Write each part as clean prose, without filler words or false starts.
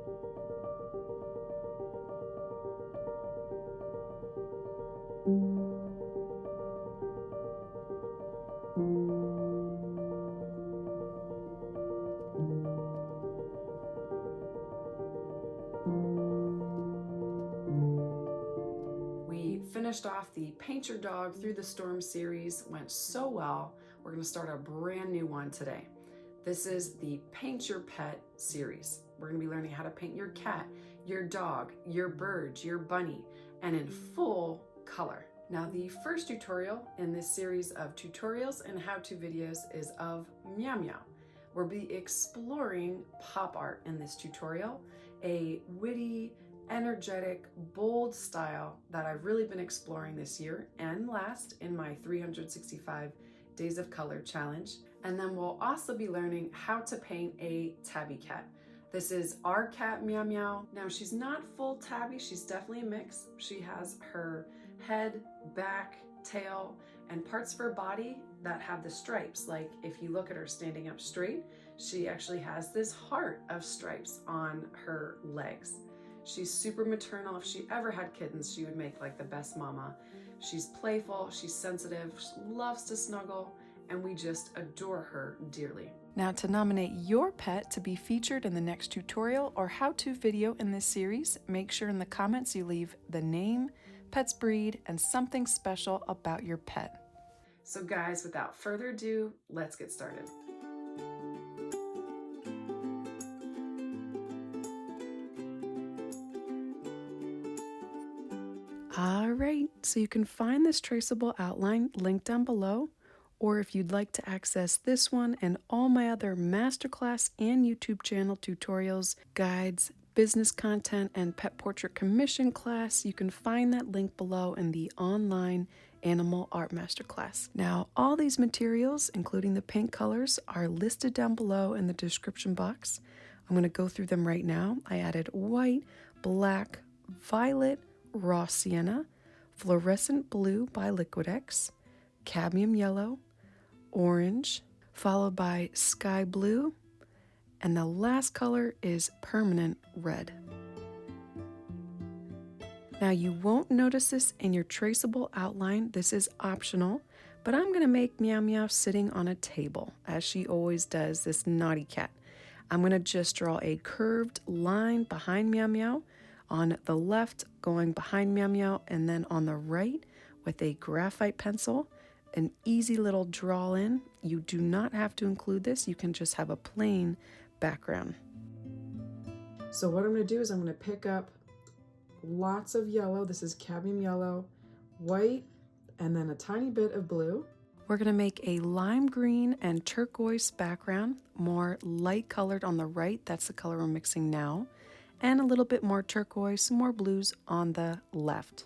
We finished off the Paint Your Dog Through the Storm series, went so well. We're going to start a brand new one today. This is the Paint Your Pet series. We're going to be learning how to paint your cat, your dog, your bird, your bunny, and in full color. Now, the first tutorial in this series of tutorials and how-to videos is of Meow Meow. We'll be exploring pop art in this tutorial, a witty, energetic, bold style that I've really been exploring this year and last in my 365 Days of Color challenge. And then we'll also be learning how to paint a tabby cat. This is our cat, Meow Meow. Now, she's not full tabby, she's definitely a mix. She has her head, back, tail, and parts of her body that have the stripes. Like if you look at her standing up straight, she actually has this heart of stripes on her legs. She's super maternal. If she ever had kittens, she would make like the best mama. She's playful, she's sensitive, she loves to snuggle, and we just adore her dearly. Now, to nominate your pet to be featured in the next tutorial or how-to video in this series, make sure in the comments you leave the name, pet's breed, and something special about your pet. So guys, without further ado, let's get started. All right, so you can find this traceable outline linked down below, or if you'd like to access this one and all my other masterclass and YouTube channel tutorials, guides, business content, and pet portrait commission class, you can find that link below in the online animal art masterclass. Now, all these materials, including the paint colors, are listed down below in the description box. I'm going to go through them right now. I added white, black, violet, raw sienna, fluorescent blue by Liquid-X, cadmium yellow, orange, followed by sky blue, and the last color is permanent red. Now, you won't notice this in your traceable outline. This is optional, but I'm going to make Meow Meow sitting on a table, as she always does, this naughty cat. I'm going to just draw a curved line behind Meow Meow, on the left going behind Meow Meow, and then on the right with a graphite pencil, an easy little draw in. You do not have to include this, you can just have a plain background. So what I'm going to do is I'm going to pick up lots of yellow. This is cadmium yellow, white, and then a tiny bit of blue. We're going to make a lime green and turquoise background, more light colored on the right, that's the color we're mixing now, and a little bit more turquoise, some more blues on the left.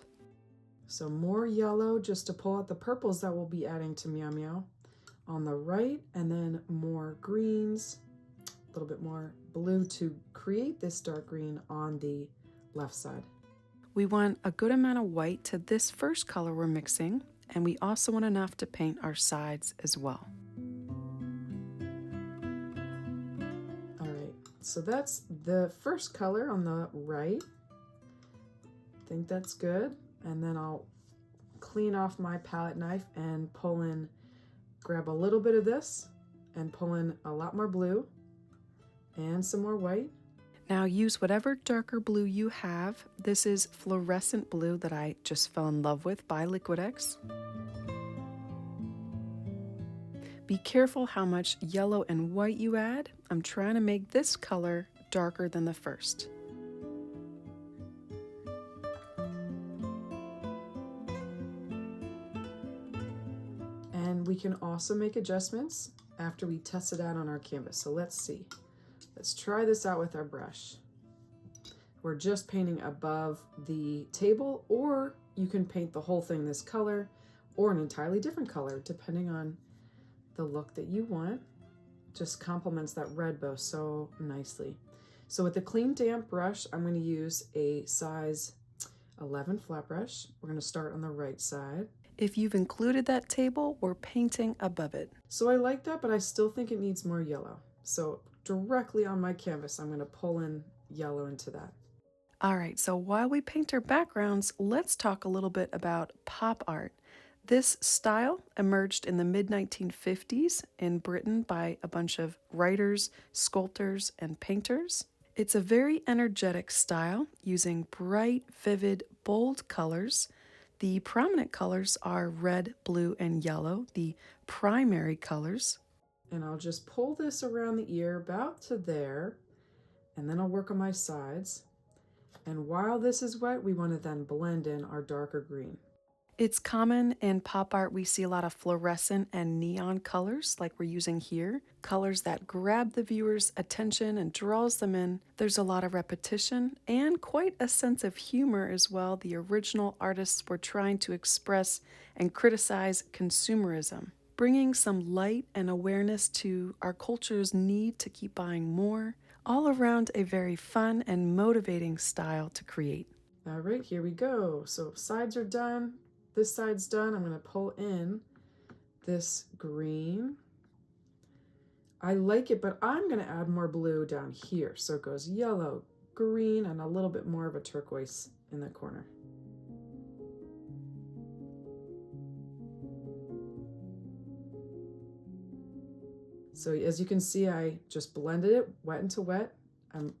So more yellow just to pull out the purples that we'll be adding to Meow Meow on the right, and then more greens, a little bit more blue to create this dark green on the left side. We want a good amount of white to this first color we're mixing, and we also want enough to paint our sides as well. So that's the first color on the right. I think that's good. And then I'll clean off my palette knife and grab a little bit of this and pull in a lot more blue and some more white. Now use whatever darker blue you have. This is fluorescent blue that I just fell in love with by Liquid-X. Be careful how much yellow and white you add. I'm trying to make this color darker than the first. And we can also make adjustments after we test it out on our canvas. So let's see. Let's try this out with our brush. We're just painting above the table, or you can paint the whole thing this color or an entirely different color depending on the look that you want. Just complements that red bow so nicely. So with the clean damp brush, I'm going to use a size 11 flat brush. We're going to start on the right side. If you've included that table, we're painting above it. So I like that, but I still think it needs more yellow. So directly on my canvas, I'm going to pull in yellow into that. All right, so while we paint our backgrounds, let's talk a little bit about pop art. This style emerged in the mid 1950s in Britain by a bunch of writers, sculptors, and painters. It's a very energetic style using bright, vivid, bold colors. The prominent colors are red, blue, and yellow, the primary colors. And I'll just pull this around the ear about to there, and then I'll work on my sides. And while this is wet, we want to then blend in our darker green. It's common in pop art, we see a lot of fluorescent and neon colors like we're using here, colors that grab the viewer's attention and draws them in. There's a lot of repetition and quite a sense of humor as well. The original artists were trying to express and criticize consumerism, bringing some light and awareness to our culture's need to keep buying more. All around a very fun and motivating style to create. All right, here we go. So sides are done. This side's done. I'm going to pull in this green. I like it, but I'm going to add more blue down here. So it goes yellow, green, and a little bit more of a turquoise in the corner. So as you can see, I just blended it wet into wet. I'm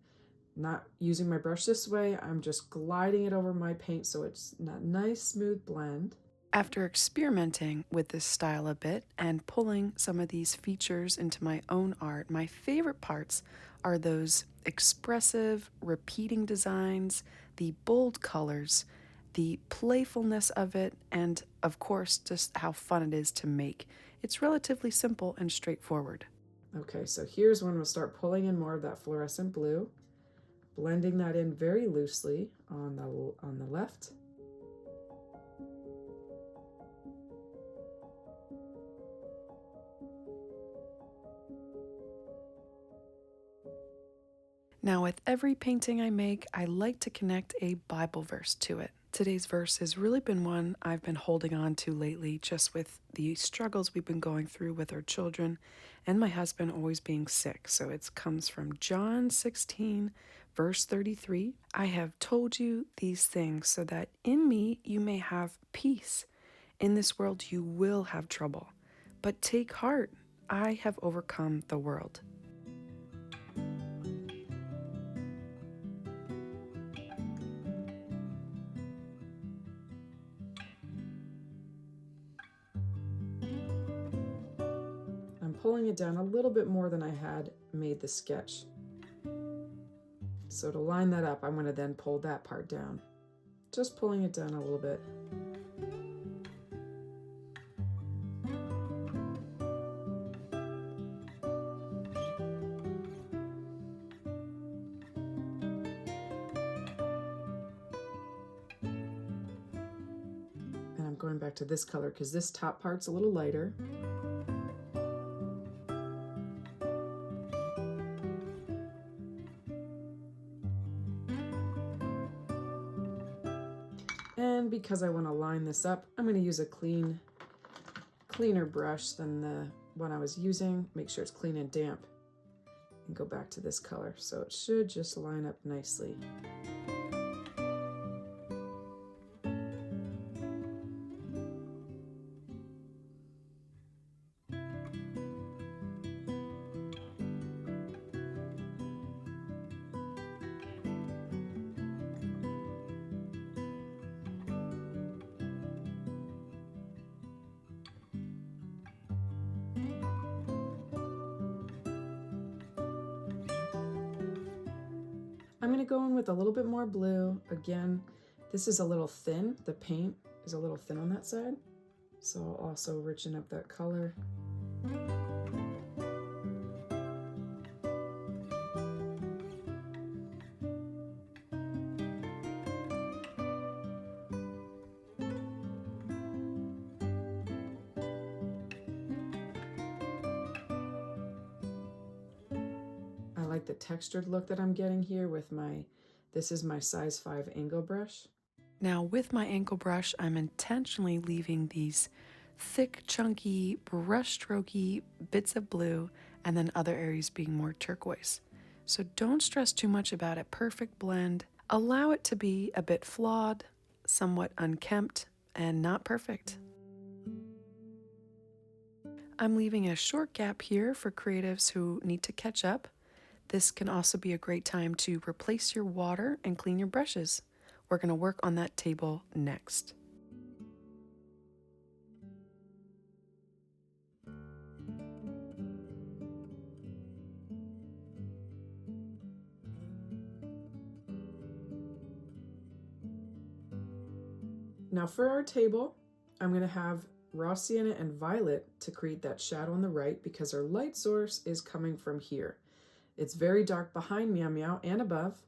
not using my brush this way. I'm just gliding it over my paint so it's a nice smooth blend. After experimenting with this style a bit and pulling some of these features into my own art, my favorite parts are those expressive, repeating designs, the bold colors, the playfulness of it, and of course, just how fun it is to make. It's relatively simple and straightforward. Okay, so here's when we'll start pulling in more of that fluorescent blue, blending that in very loosely on the left. Now, with every painting I make, I like to connect a Bible verse to it. Today's verse has really been one I've been holding on to lately, just with the struggles we've been going through with our children and my husband always being sick. So it comes from John 16, verse 33. I have told you these things so that in me you may have peace. In this world you will have trouble, but take heart, I have overcome the world. I'm pulling it down a little bit more than I had made the sketch. So to line that up, I'm going to then pull that part down. Just pulling it down a little bit. And I'm going back to this color because this top part's a little lighter. And because I want to line this up, I'm going to use a cleaner brush than the one I was using. Make sure it's clean and damp. And go back to this color. So it should just line up nicely. I'm going to go in with a little bit more blue. Again, this is a little thin. The paint is a little thin on that side. So I'll also richen up that color. I like the textured look that I'm getting here with this is my size 5 angle brush. Now with my angle brush, I'm intentionally leaving these thick, chunky, brush strokey bits of blue and then other areas being more turquoise. So don't stress too much about a perfect blend. Allow it to be a bit flawed, somewhat unkempt, and not perfect. I'm leaving a short gap here for creatives who need to catch up. This can also be a great time to replace your water and clean your brushes. We're going to work on that table next. Now for our table, I'm going to have raw sienna and violet to create that shadow on the right because our light source is coming from here. It's very dark behind Meow Meow and above,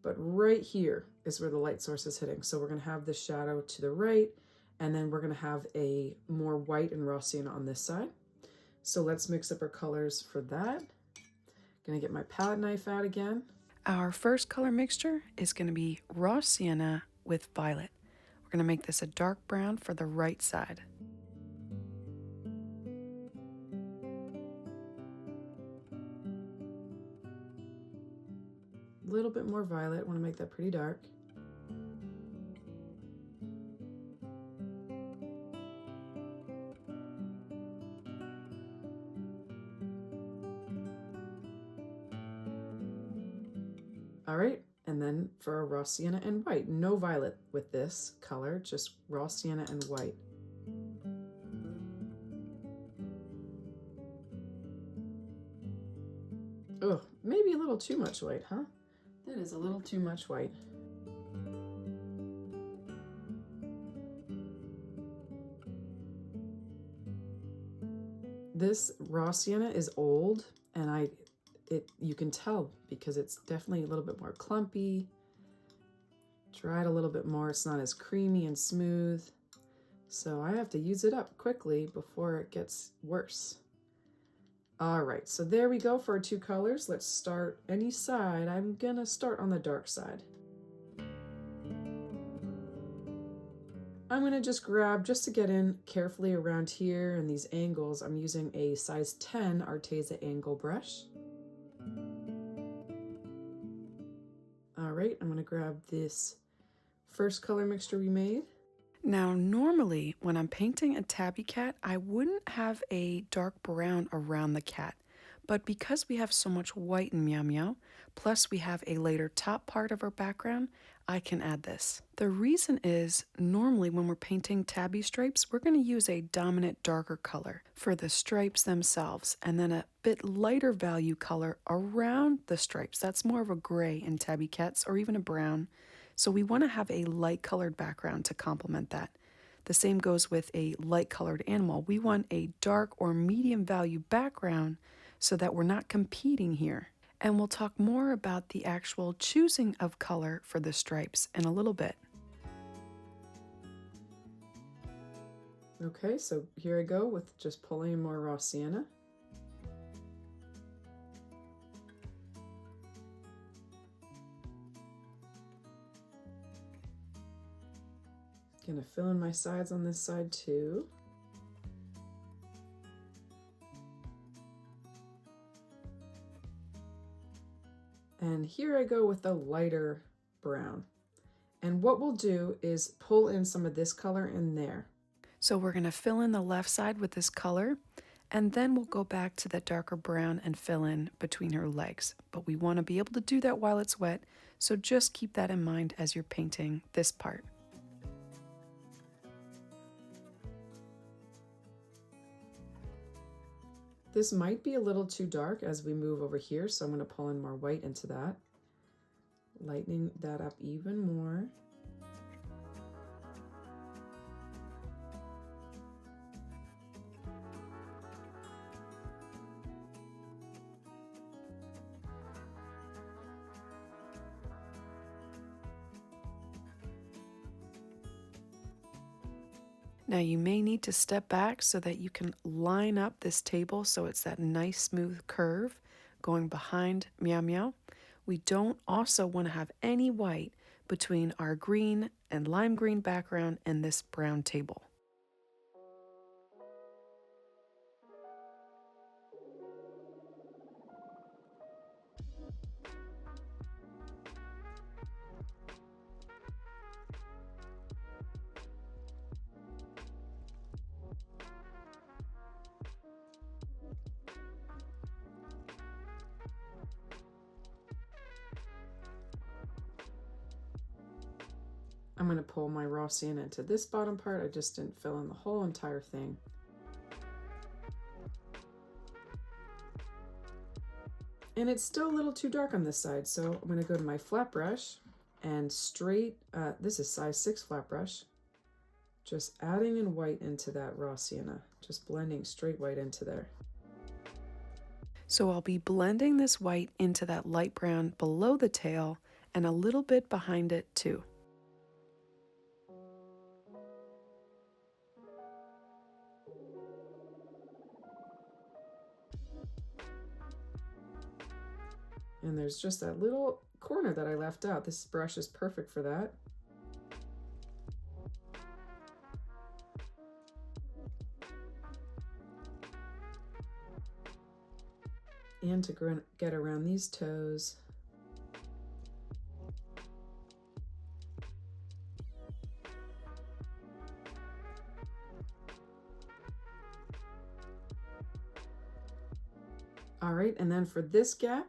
but right here is where the light source is hitting. So we're going to have the shadow to the right, and then we're going to have a more white and raw sienna on this side. So let's mix up our colors for that. Going to get my palette knife out again. Our first color mixture is going to be raw sienna with violet. We're going to make this a dark brown for the right side. A little bit more violet, want to make that pretty dark. All right, and then for a raw sienna and white, no violet with this color, just raw sienna and white. Oh, maybe a little too much white, huh? That is a little too much white. This raw sienna is old, and you can tell because it's definitely a little bit more clumpy. Dried a little bit more. It's not as creamy and smooth. So I have to use it up quickly before it gets worse. All right, so there we go for our two colors. Let's start any side. I'm gonna start on the dark side. I'm gonna just grab, just to get in carefully around here and these angles, I'm using a size 10 Arteza angle brush. All right, I'm gonna grab this first color mixture we made. Now, normally when I'm painting a tabby cat, I wouldn't have a dark brown around the cat. But because we have so much white in Meow Meow, plus we have a lighter top part of our background, I can add this. The reason is, normally when we're painting tabby stripes, we're going to use a dominant darker color for the stripes themselves, and then a bit lighter value color around the stripes. That's more of a gray in tabby cats, or even a brown. So we want to have a light colored background to complement that. The same goes with a light colored animal. We want a dark or medium value background so that we're not competing here. And we'll talk more about the actual choosing of color for the stripes in a little bit. Okay, so here I go with just pulling more raw sienna. Gonna fill in my sides on this side too. And here I go with the lighter brown. And what we'll do is pull in some of this color in there. So we're going to fill in the left side with this color, and then we'll go back to that darker brown and fill in between her legs. But we want to be able to do that while it's wet, so just keep that in mind as you're painting this part. This might be a little too dark as we move over here, so I'm going to pull in more white into that, lightening that up even more. Now you may need to step back so that you can line up this table so it's that nice smooth curve going behind Meow Meow. We don't also want to have any white between our green and lime green background and this brown table. I'm going to pull my raw sienna into this bottom part. I just didn't fill in the whole entire thing. And it's still a little too dark on this side, so I'm going to go to my flat brush and straight, this is size 6 flat brush, just adding in white into that raw sienna, just blending straight white into there. So I'll be blending this white into that light brown below the tail and a little bit behind it too. And there's just that little corner that I left out. This brush is perfect for that. And to get around these toes. All right, and then for this gap,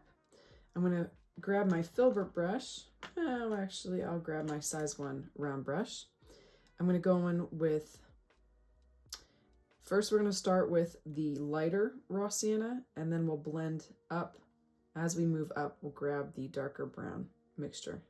I'm going to grab my filbert brush. Oh, actually, I'll grab my size 1 round brush. I'm going to go in with, first we're going to start with the lighter raw sienna, and then we'll blend up. As we move up, we'll grab the darker brown mixture.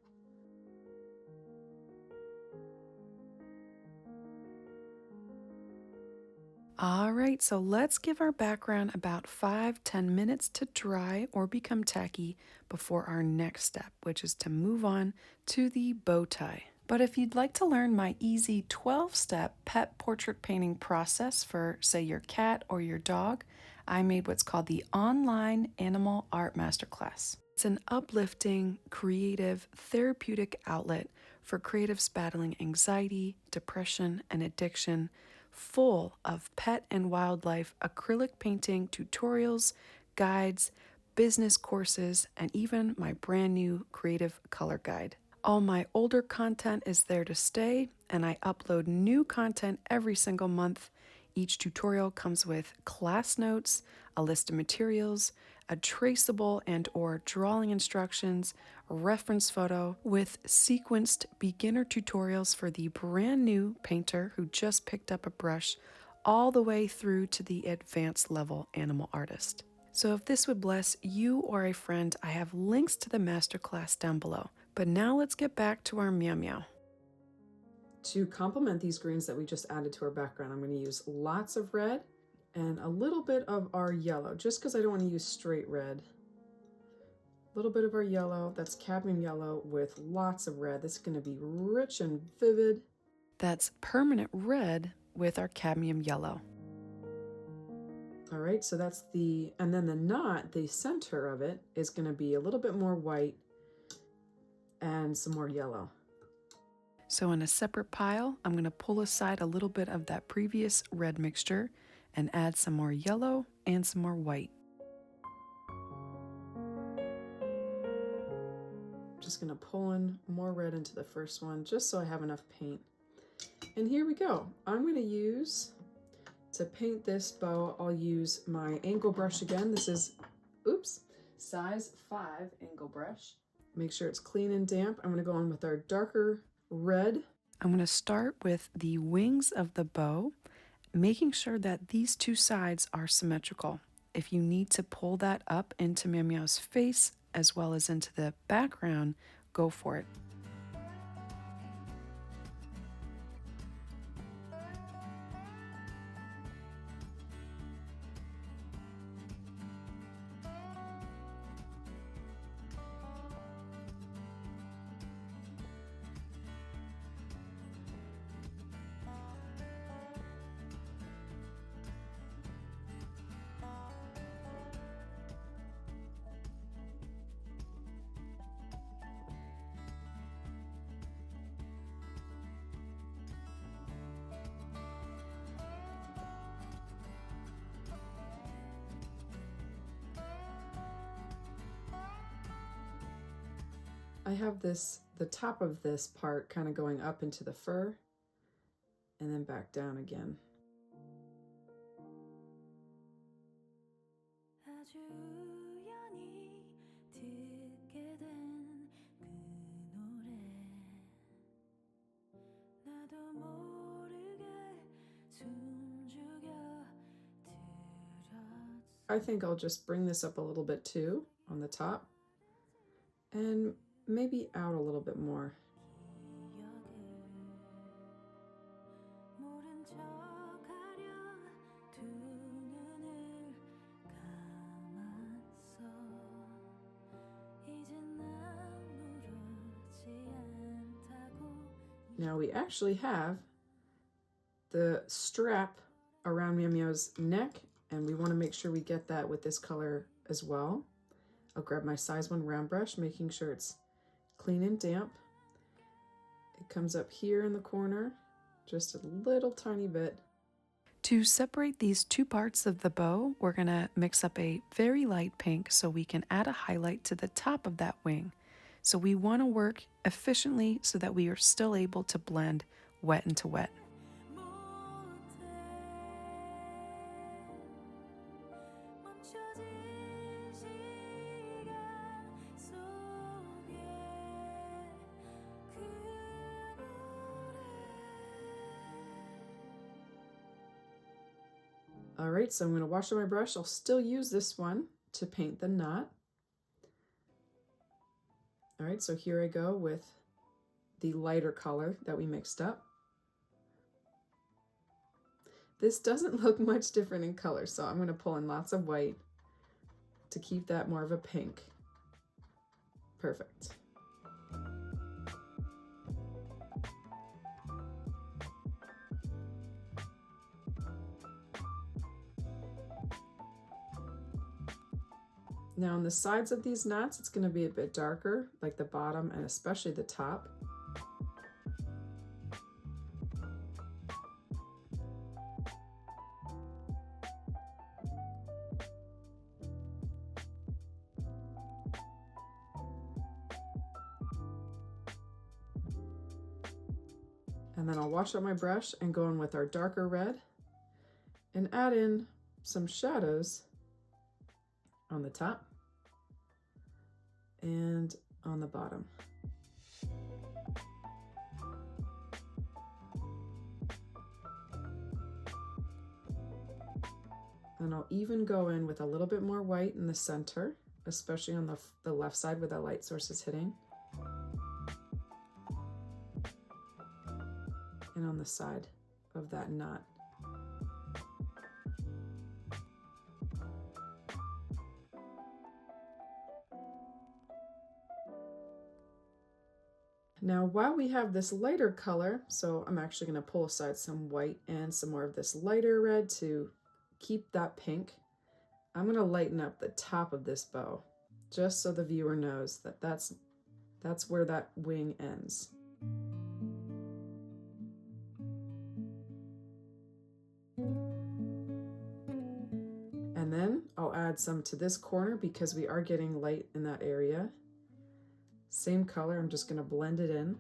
All right, so let's give our background about 5-10 minutes to dry or become tacky before our next step, which is to move on to the bow tie. But if you'd like to learn my easy 12-step pet portrait painting process for, say, your cat or your dog, I made what's called the Online Animal Art Masterclass. It's an uplifting, creative, therapeutic outlet for creatives battling anxiety, depression, and addiction, full of pet and wildlife acrylic painting tutorials, guides, business courses, and even my brand new creative color guide. All my older content is there to stay, and I upload new content every single month. Each tutorial comes with class notes, a list of materials, a traceable and/or drawing instructions, a reference photo with sequenced beginner tutorials for the brand new painter who just picked up a brush, all the way through to the advanced level animal artist. So if this would bless you or a friend, I have links to the masterclass down below. But now let's get back to our Meow Meow. To complement these greens that we just added to our background, I'm going to use lots of red and a little bit of our yellow, just because I don't want to use straight red. A little bit of our yellow, that's cadmium yellow with lots of red. This is going to be rich and vivid. That's permanent red with our cadmium yellow. All right, so that's and then the knot, the center of it is going to be a little bit more white and some more yellow. So in a separate pile, I'm going to pull aside a little bit of that previous red mixture and add some more yellow and some more white. Just going to pull in more red into the first one just so I have enough paint. And here we go. I'm going to use, to paint this bow, I'll use my angle brush again. This is, size 5 angle brush. Make sure it's clean and damp. I'm going to go in with our darker red. I'm going to start with the wings of the bow, making sure that these two sides are symmetrical. If you need to pull that up into Meow Meow's face as well as into the background, go for it. I have the top of this part kind of going up into the fur and then back down again. I think I'll just bring this up a little bit too on the top and maybe out a little bit more. Now we actually have the strap around Meow Meow's neck, and we want to make sure we get that with this color as well. I'll grab my size 1 round brush, making sure it's clean and damp. It comes up here in the corner, just a little tiny bit. To separate these two parts of the bow, we're going to mix up a very light pink so we can add a highlight to the top of that wing. So we want to work efficiently so that we are still able to blend wet into wet. All right, so I'm going to wash out my brush. I'll still use this one to paint the knot. All right, so here I go with the lighter color that we mixed up. This doesn't look much different in color, so I'm going to pull in lots of white to keep that more of a pink. Perfect. Now on the sides of these knots, it's going to be a bit darker, like the bottom and especially the top. And then I'll wash out my brush and go in with our darker red and add in some shadows on the top and on the bottom. And I'll even go in with a little bit more white in the center, especially on the left side where the light source is hitting. And on the side of that knot. Now, while we have this lighter color, so I'm actually going to pull aside some white and some more of this lighter red to keep that pink, I'm going to lighten up the top of this bow, just so the viewer knows that that's where that wing ends. And then I'll add some to this corner because we are getting light in that area. Same color, I'm just going to blend it in.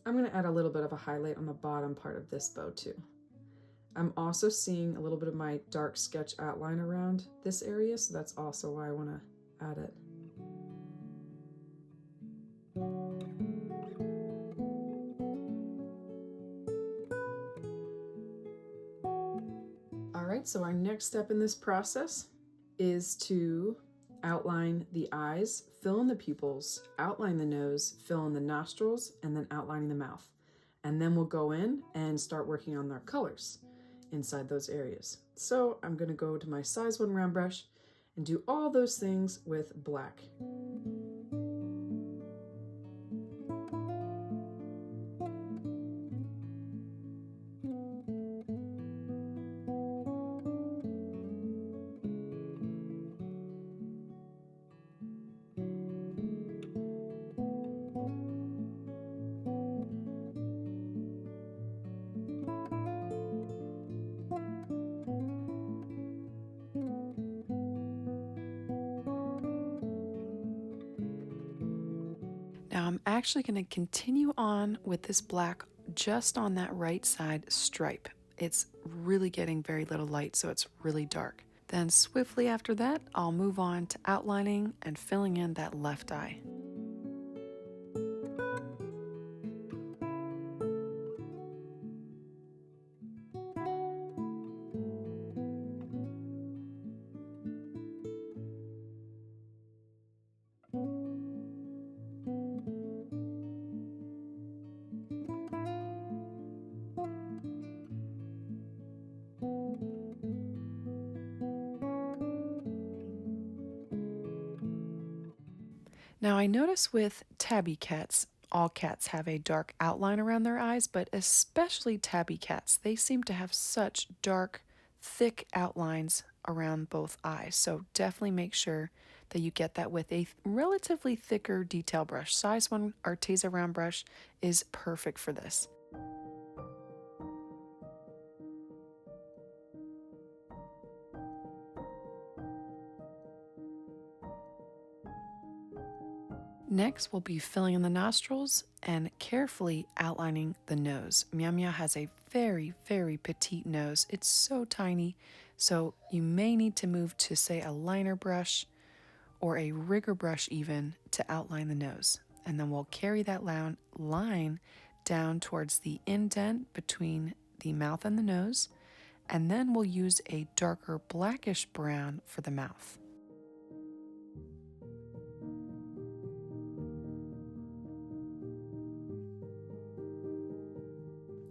I'm going to add a little bit of a highlight on the bottom part of this bow too. I'm also seeing a little bit of my dark sketch outline around this area, so that's also why I want to add it. Alright, so our next step in this process is to outline the eyes, fill in the pupils, outline the nose, fill in the nostrils, and then outlining the mouth. And then we'll go in and start working on our colors inside those areas. So I'm going to go to my size 1 round brush and do all those things with black. Now I'm actually going to continue on with this black just on that right side stripe. It's really getting very little light, so it's really dark. Then swiftly after that, I'll move on to outlining and filling in that left eye. Now I notice with tabby cats, all cats have a dark outline around their eyes, but especially tabby cats. They seem to have such dark, thick outlines around both eyes. So definitely make sure that you get that with a relatively thicker detail brush. Size 1 Arteza round brush is perfect for this. Next, we'll be filling in the nostrils and carefully outlining the nose. Meow Meow has a very, very petite nose. It's so tiny, so you may need to move to, say, a liner brush or a rigger brush even to outline the nose. And then we'll carry that line down towards the indent between the mouth and the nose, and then we'll use a darker blackish brown for the mouth.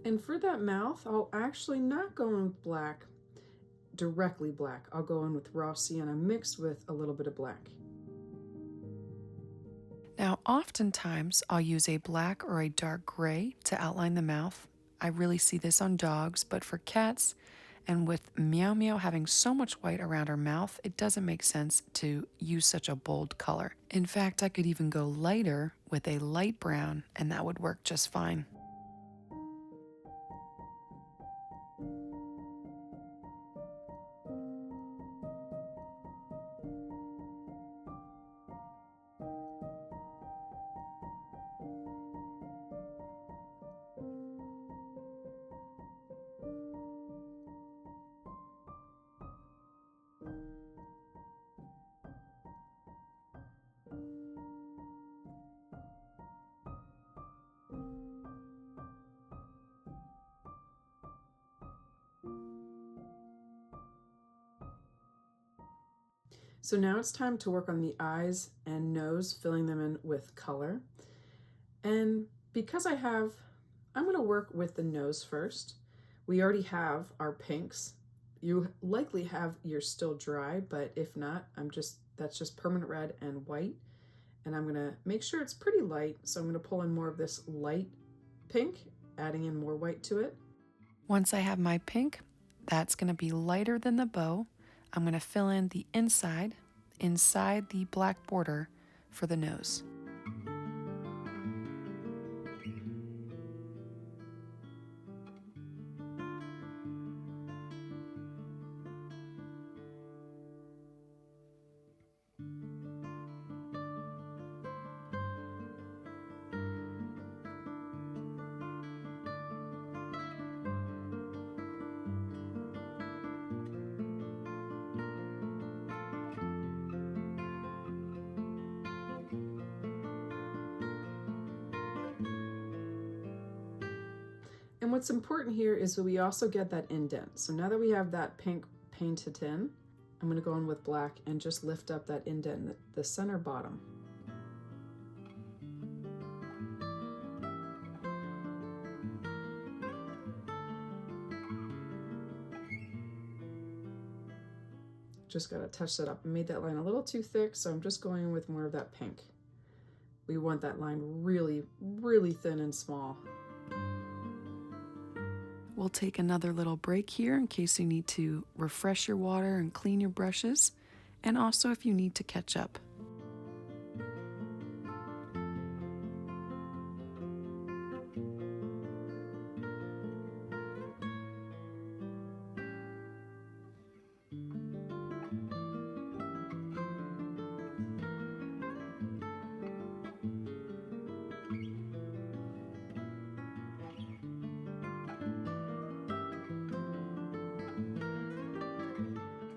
And for that mouth, I'll actually not go in with black, directly black. I'll go in with raw sienna mixed with a little bit of black. Now, oftentimes I'll use a black or a dark gray to outline the mouth. I really see this on dogs, but for cats, and with Meow Meow having so much white around her mouth, it doesn't make sense to use such a bold color. In fact, I could even go lighter with a light brown, and that would work just fine. So now it's time to work on the eyes and nose, filling them in with color. And because I'm going to work with the nose first. We already have our pinks. You likely have yours still dry, but if not, that's just permanent red and white. And I'm going to make sure it's pretty light. So I'm going to pull in more of this light pink, adding in more white to it. Once I have my pink, that's going to be lighter than the bow. I'm going to fill in the inside the black border for the nose. And what's important here is that we also get that indent. So now that we have that pink painted in, I'm going to go in with black and just lift up that indent, the center bottom. Just got to touch that up. I made that line a little too thick, so I'm just going in with more of that pink. We want that line really, really thin and small. We'll take another little break here in case you need to refresh your water and clean your brushes, and also if you need to catch up.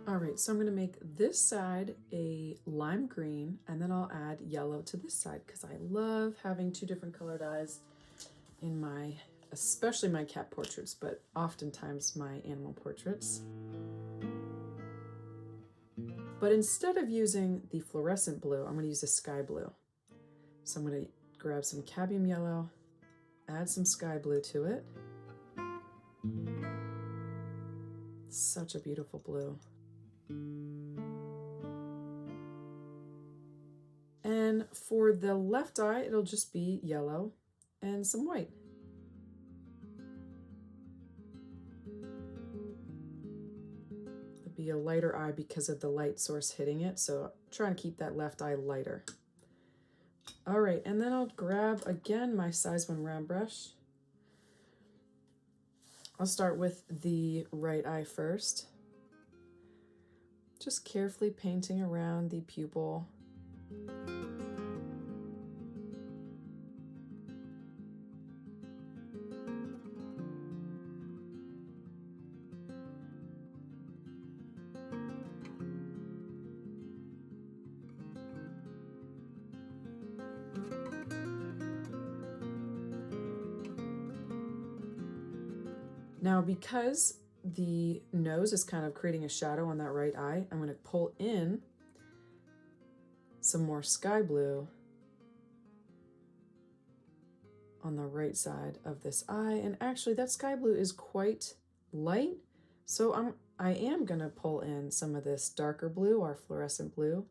All right, right, so I'm going to make this side a lime green, and then I'll add yellow to this side because I love having two different colored eyes in my, especially my cat portraits, but oftentimes my animal portraits. But instead of using the fluorescent blue, I'm going to use a sky blue. So I'm going to grab some cadmium yellow, add some sky blue to it. Such a beautiful blue. And for the left eye, it'll just be yellow and some white. It'll be a lighter eye because of the light source hitting it, so trying to keep that left eye lighter. All right, and then I'll grab again my size 1 round brush. I'll start with the right eye first. Just carefully painting around the pupil. Now, because the nose is kind of creating a shadow on that right eye, I'm going to pull in some more sky blue on the right side of this eye. And actually that sky blue is quite light, so I am going to pull in some of this darker blue, our fluorescent blue,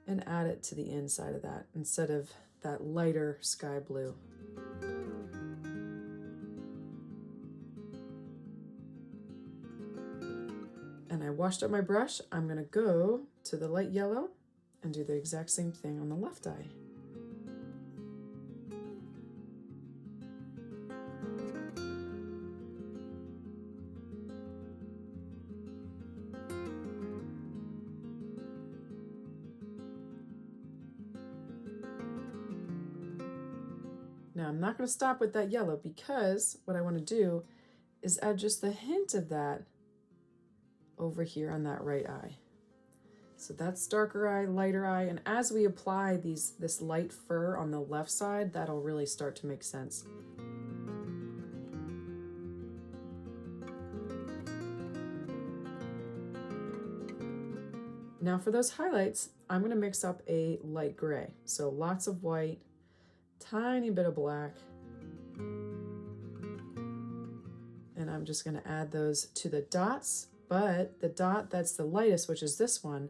and add it to the inside of that instead of that lighter sky blue. And I washed up my brush. I'm going to go to the light yellow and do the exact same thing on the left eye. Now I'm not going to stop with that yellow because what I want to do is add just a hint of that over here on that right eye. So that's darker eye, lighter eye, and as we apply this light fur on the left side, that'll really start to make sense. Now for those highlights, I'm going to mix up a light gray. So lots of white, tiny bit of black, and I'm just going to add those to the dots. But the dot that's the lightest, which is this one,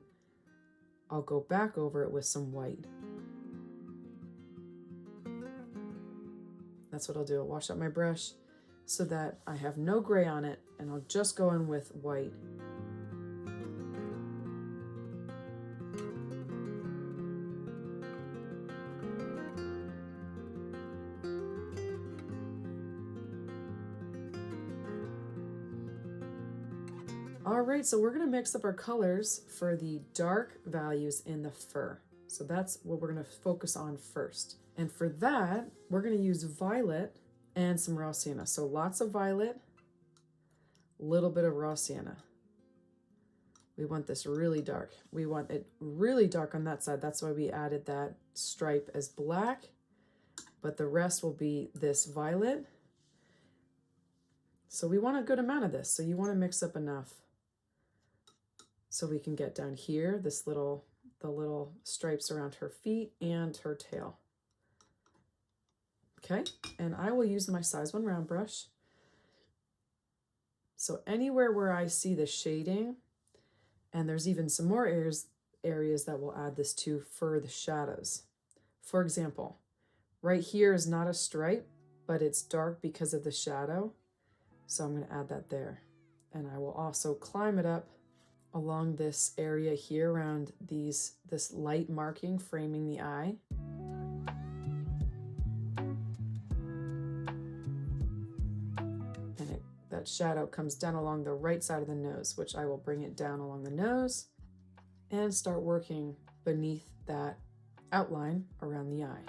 I'll go back over it with some white. That's what I'll do. I'll wash out my brush so that I have no gray on it, and I'll just go in with white. All right, so we're going to mix up our colors for the dark values in the fur. So that's what we're going to focus on first. And for that, we're going to use violet and some raw sienna. So lots of violet, a little bit of raw sienna. We want this really dark. We want it really dark on that side. That's why we added that stripe as black, but the rest will be this violet. So we want a good amount of this. So you want to mix up enough so we can get down here, the little stripes around her feet and her tail. Okay, and I will use my size 1 round brush. So anywhere where I see the shading, and there's even some more areas that we'll add this to for the shadows. For example, right here is not a stripe, but it's dark because of the shadow. So I'm going to add that there. And I will also climb it up along this area here around this light marking framing the eye. And that shadow comes down along the right side of the nose, which I will bring it down along the nose and start working beneath that outline around the eye.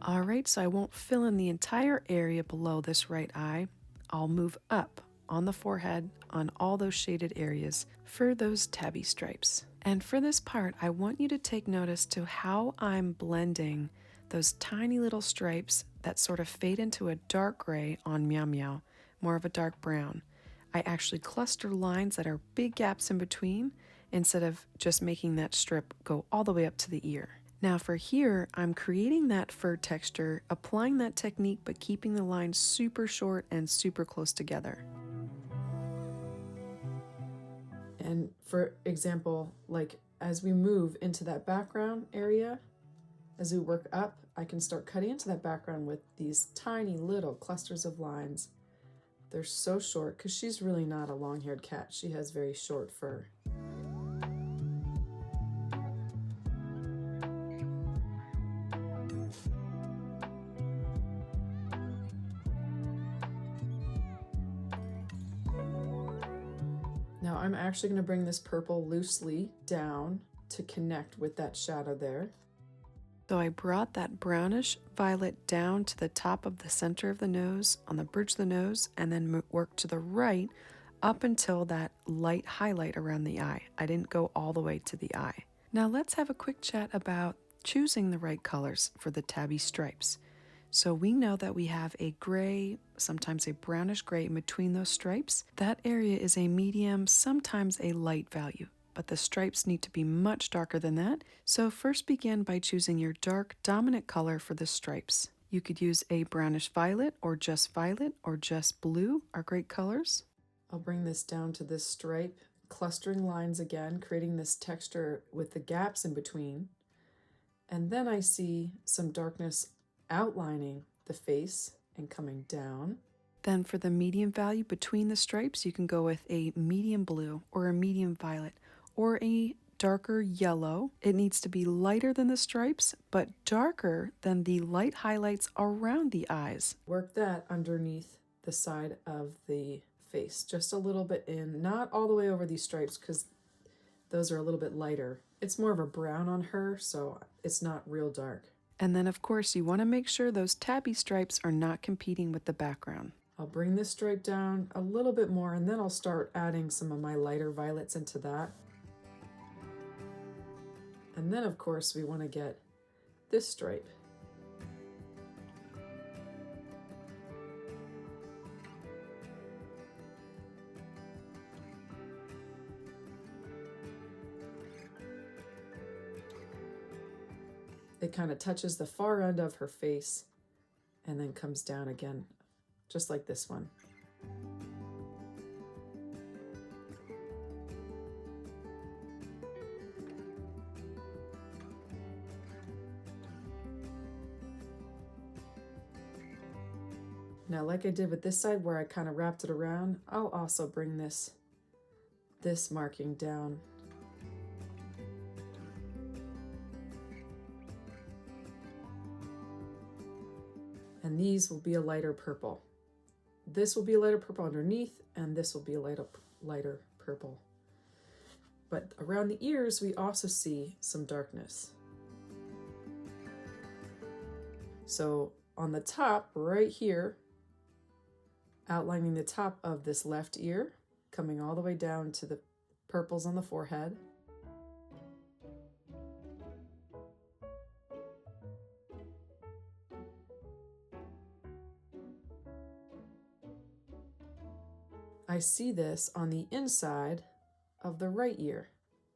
All right, so I won't fill in the entire area below this right eye. I'll move up on the forehead on all those shaded areas for those tabby stripes. And for this part, I want you to take notice to how I'm blending those tiny little stripes that sort of fade into a dark gray on Meow Meow, more of a dark brown. I actually cluster lines that are big gaps in between instead of just making that strip go all the way up to the ear. Now for here, I'm creating that fur texture, applying that technique, but keeping the lines super short and super close together. And for example, like as we move into that background area, as we work up, I can start cutting into that background with these tiny little clusters of lines. They're so short because she's really not a long-haired cat. She has very short fur. Now I'm actually going to bring this purple loosely down to connect with that shadow there. So I brought that brownish violet down to the top of the center of the nose, on the bridge of the nose, and then worked to the right up until that light highlight around the eye. I didn't go all the way to the eye. Now let's have a quick chat about choosing the right colors for the tabby stripes. So we know that we have a gray, sometimes a brownish gray in between those stripes. That area is a medium, sometimes a light value, but the stripes need to be much darker than that. So first begin by choosing your dark dominant color for the stripes. You could use a brownish violet or just blue are great colors. I'll bring this down to this stripe, clustering lines again, creating this texture with the gaps in between. And then I see some darkness outlining the face and coming down. Then for the medium value between the stripes, you can go with a medium blue or a medium violet or a darker yellow. It needs to be lighter than the stripes, but darker than the light highlights around the eyes. Work that underneath the side of the face, just a little bit in, not all the way over these stripes because those are a little bit lighter. It's more of a brown on her, so it's not real dark. And then of course you want to make sure those tabby stripes are not competing with the background. I'll bring this stripe down a little bit more and then I'll start adding some of my lighter violets into that. And then of course we want to get this stripe. It kind of touches the far end of her face and then comes down again, just like this one. Now, like I did with this side where I kind of wrapped it around, I'll also bring this marking down. And these will be a lighter purple. This will be a lighter purple underneath, and this will be a lighter purple. But around the ears, we also see some darkness. So on the top, right here, outlining the top of this left ear, coming all the way down to the purples on the forehead. I see this on the inside of the right ear,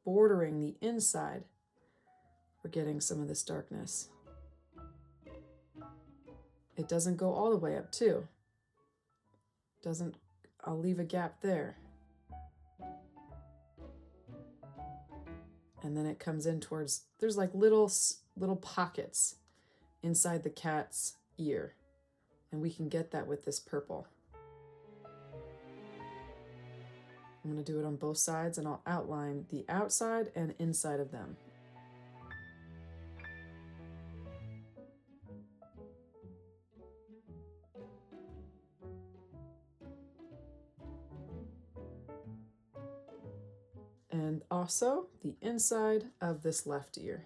bordering the inside. We're getting some of this darkness. It doesn't go all the way up too. I'll leave a gap there. And then it comes in towards, there's like little pockets inside the cat's ear. And we can get that with this purple. I'm going to do it on both sides and I'll outline the outside and inside of them. And also the inside of this left ear.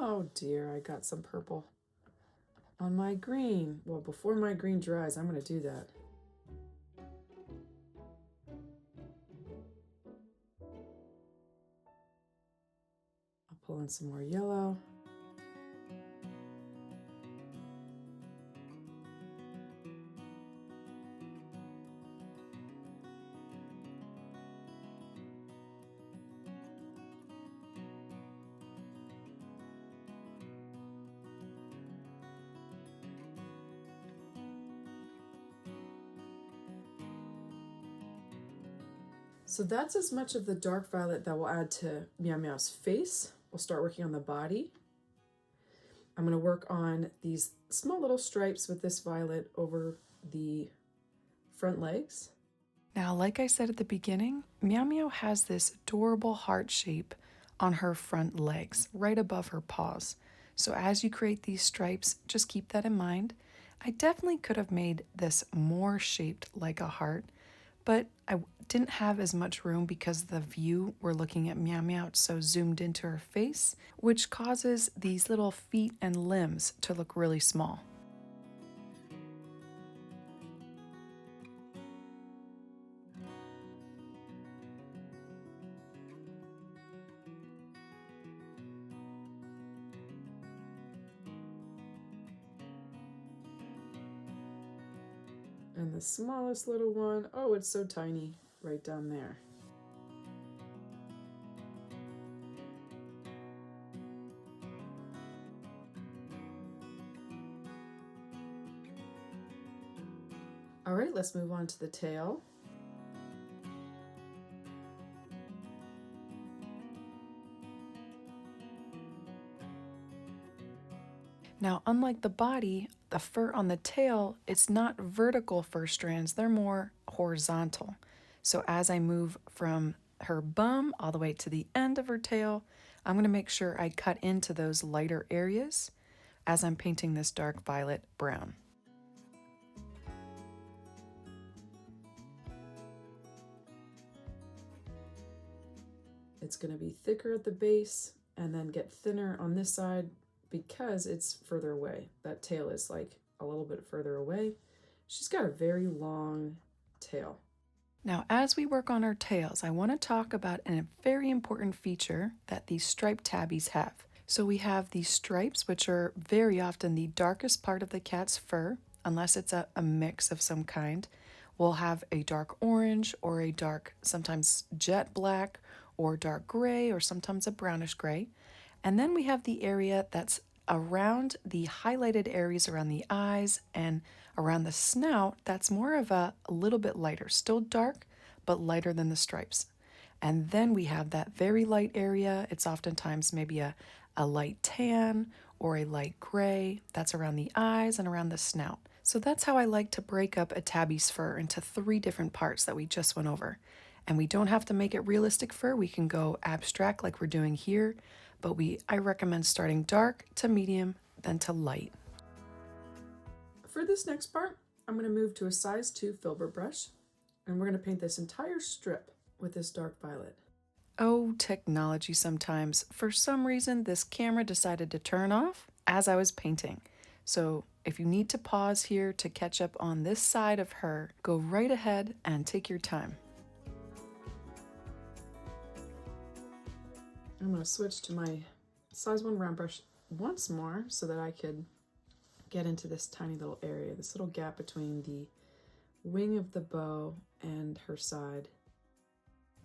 Oh dear, I got some purple on my green. Well, before my green dries, I'm going to do that. I'll pull in some more yellow. So that's as much of the dark violet that we'll add to Meow Meow's face. We'll start working on the body. I'm going to work on these small little stripes with this violet over the front legs. Now, like I said at the beginning, Meow Meow has this adorable heart shape on her front legs, right above her paws. So as you create these stripes, just keep that in mind. I definitely could have made this more shaped like a heart, but I didn't have as much room because the view we're looking at Meow Meow, it's so zoomed into her face, which causes these little feet and limbs to look really small. And the smallest little one, oh, it's so tiny, right down there. All right, let's move on to the tail. Now, unlike the body, the fur on the tail, it's not vertical fur strands, they're more horizontal. So as I move from her bum all the way to the end of her tail, I'm going to make sure I cut into those lighter areas as I'm painting this dark violet brown. It's going to be thicker at the base and then get thinner on this side because it's further away. That tail is like a little bit further away. She's got a very long tail. Now, as we work on our tails, I want to talk about a very important feature that these striped tabbies have. So we have these stripes, which are very often the darkest part of the cat's fur, unless it's a mix of some kind. We'll have a dark orange or a dark, sometimes jet black or dark gray or sometimes a brownish gray. And then we have the area that's around the highlighted areas around the eyes and around the snout that's more of a little bit lighter, still dark, but lighter than the stripes. And then we have that very light area. It's oftentimes maybe a light tan or a light gray that's around the eyes and around the snout. So that's how I like to break up a tabby's fur into 3 different parts that we just went over. And we don't have to make it realistic fur. We can go abstract like we're doing here, but I recommend starting dark to medium, then to light. For this next part, I'm going to move to a size 2 filbert brush, and we're going to paint this entire strip with this dark violet. Oh, technology sometimes. For some reason, this camera decided to turn off as I was painting. So if you need to pause here to catch up on this side of her, go right ahead and take your time. I'm going to switch to my size 1 round brush once more so that I could get into this tiny little area, this little gap between the wing of the bow and her side.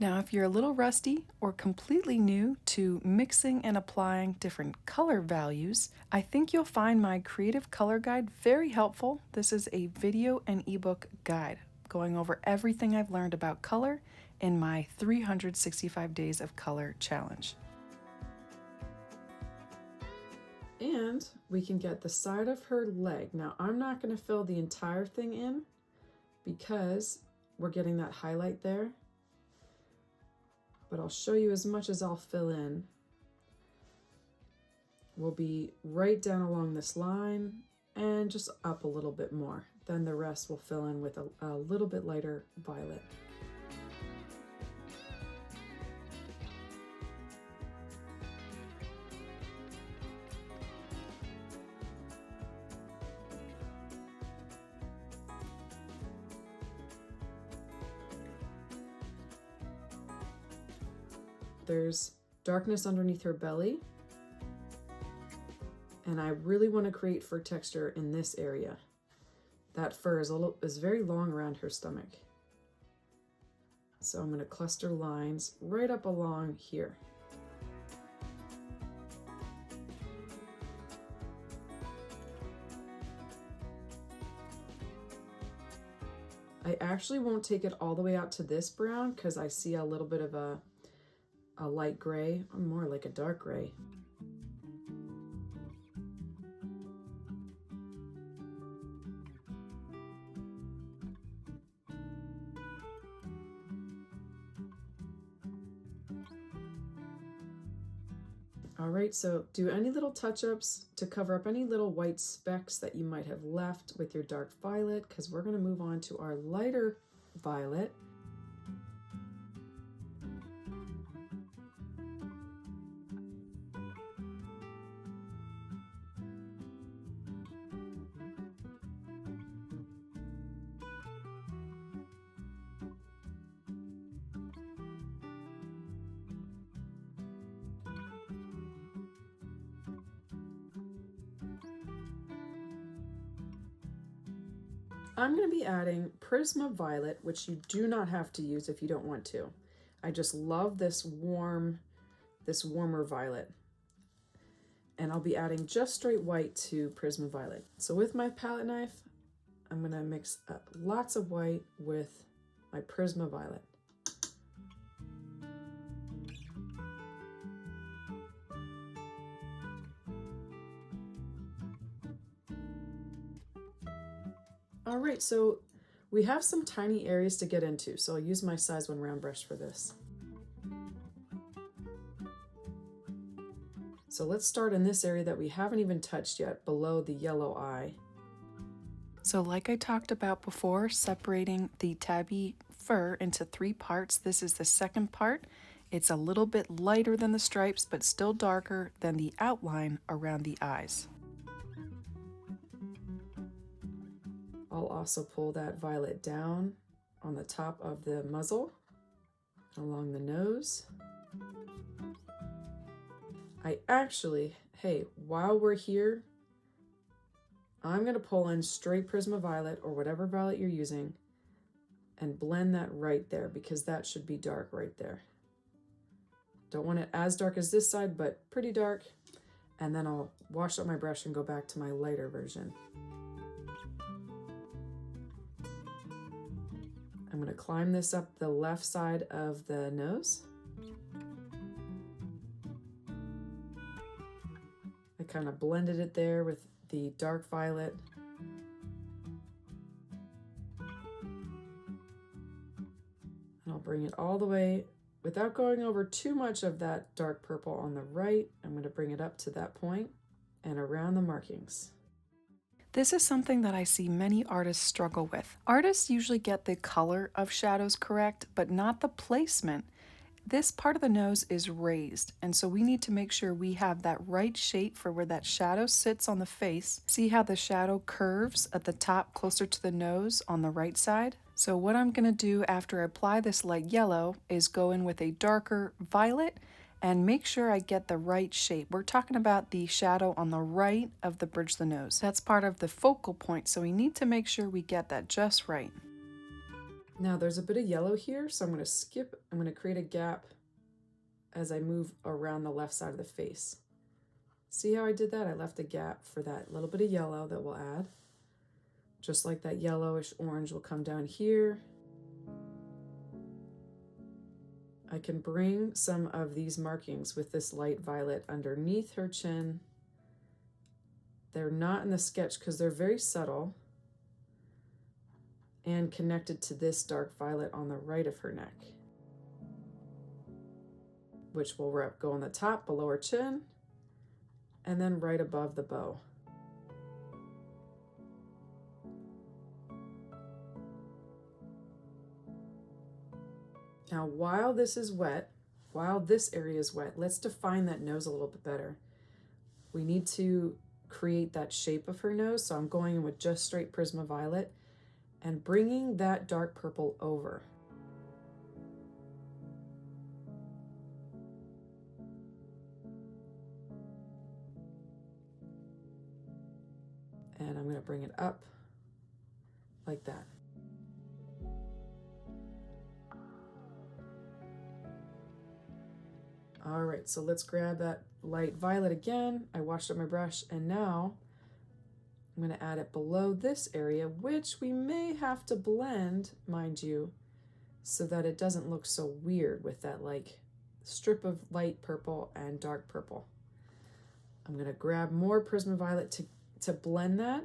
Now, if you're a little rusty or completely new to mixing and applying different color values, I think you'll find my creative color guide very helpful. This is a video and ebook guide going over everything I've learned about color in my 365 Days of Color challenge. And we can get the side of her leg. Now, I'm not going to fill the entire thing in because we're getting that highlight there. But I'll show you as much as I'll fill in. We'll be right down along this line and just up a little bit more. Then the rest will fill in with a little bit lighter violet. There's darkness underneath her belly. And I really want to create fur texture in this area. That fur is very long around her stomach. So I'm going to cluster lines right up along here. I actually won't take it all the way out to this brown because I see a little bit of a light gray, or more like a dark gray. All right, so do any little touch-ups to cover up any little white specks that you might have left with your dark violet, because we're going to move on to our lighter violet. I'm going to be adding Prisma Violet, which you do not have to use if you don't want to. I just love this warmer violet. And I'll be adding just straight white to Prisma Violet. So with my palette knife, I'm going to mix up lots of white with my Prisma Violet. All right, so we have some tiny areas to get into, so I'll use my size 1 round brush for this. So let's start in this area that we haven't even touched yet, below the yellow eye. So like I talked about before, separating the tabby fur into 3 parts. This is the second part. It's a little bit lighter than the stripes, but still darker than the outline around the eyes. I'll also pull that violet down on the top of the muzzle, along the nose. Hey, while we're here, I'm going to pull in straight Prisma Violet or whatever violet you're using and blend that right there, because that should be dark right there. Don't want it as dark as this side, but pretty dark. And then I'll wash up my brush and go back to my lighter version. I'm going to climb this up the left side of the nose. I kind of blended it there with the dark violet. And I'll bring it all the way, without going over too much of that dark purple on the right. I'm going to bring it up to that point and around the markings. This is something that I see many artists struggle with. Artists usually get the color of shadows correct, but not the placement. This part of the nose is raised, and so we need to make sure we have that right shape for where that shadow sits on the face. See how the shadow curves at the top closer to the nose on the right side? So what I'm going to do after I apply this light yellow is go in with a darker violet and make sure I get the right shape. We're talking about the shadow on the right of the bridge of the nose. That's part of the focal point, so we need to make sure we get that just right. Now there's a bit of yellow here, so I'm going to create a gap as I move around the left side of the face. See how I did that? I left a gap for that little bit of yellow that we'll add. Just like that yellowish orange will come down here. I can bring some of these markings with this light violet underneath her chin. They're not in the sketch because they're very subtle and connected to this dark violet on the right of her neck, which will go on the top below her chin and then right above the bow. Now, while this area is wet, let's define that nose a little bit better. We need to create that shape of her nose, so I'm going in with just straight Prisma Violet and bringing that dark purple over. going to bring it up like that. All right, so let's grab that light violet again. I washed up my brush, and now I'm going to add it below this area, which we may have to blend, mind you, so that it doesn't look so weird with that like strip of light purple and dark purple. I'm going to grab more Prismaviolet to blend that.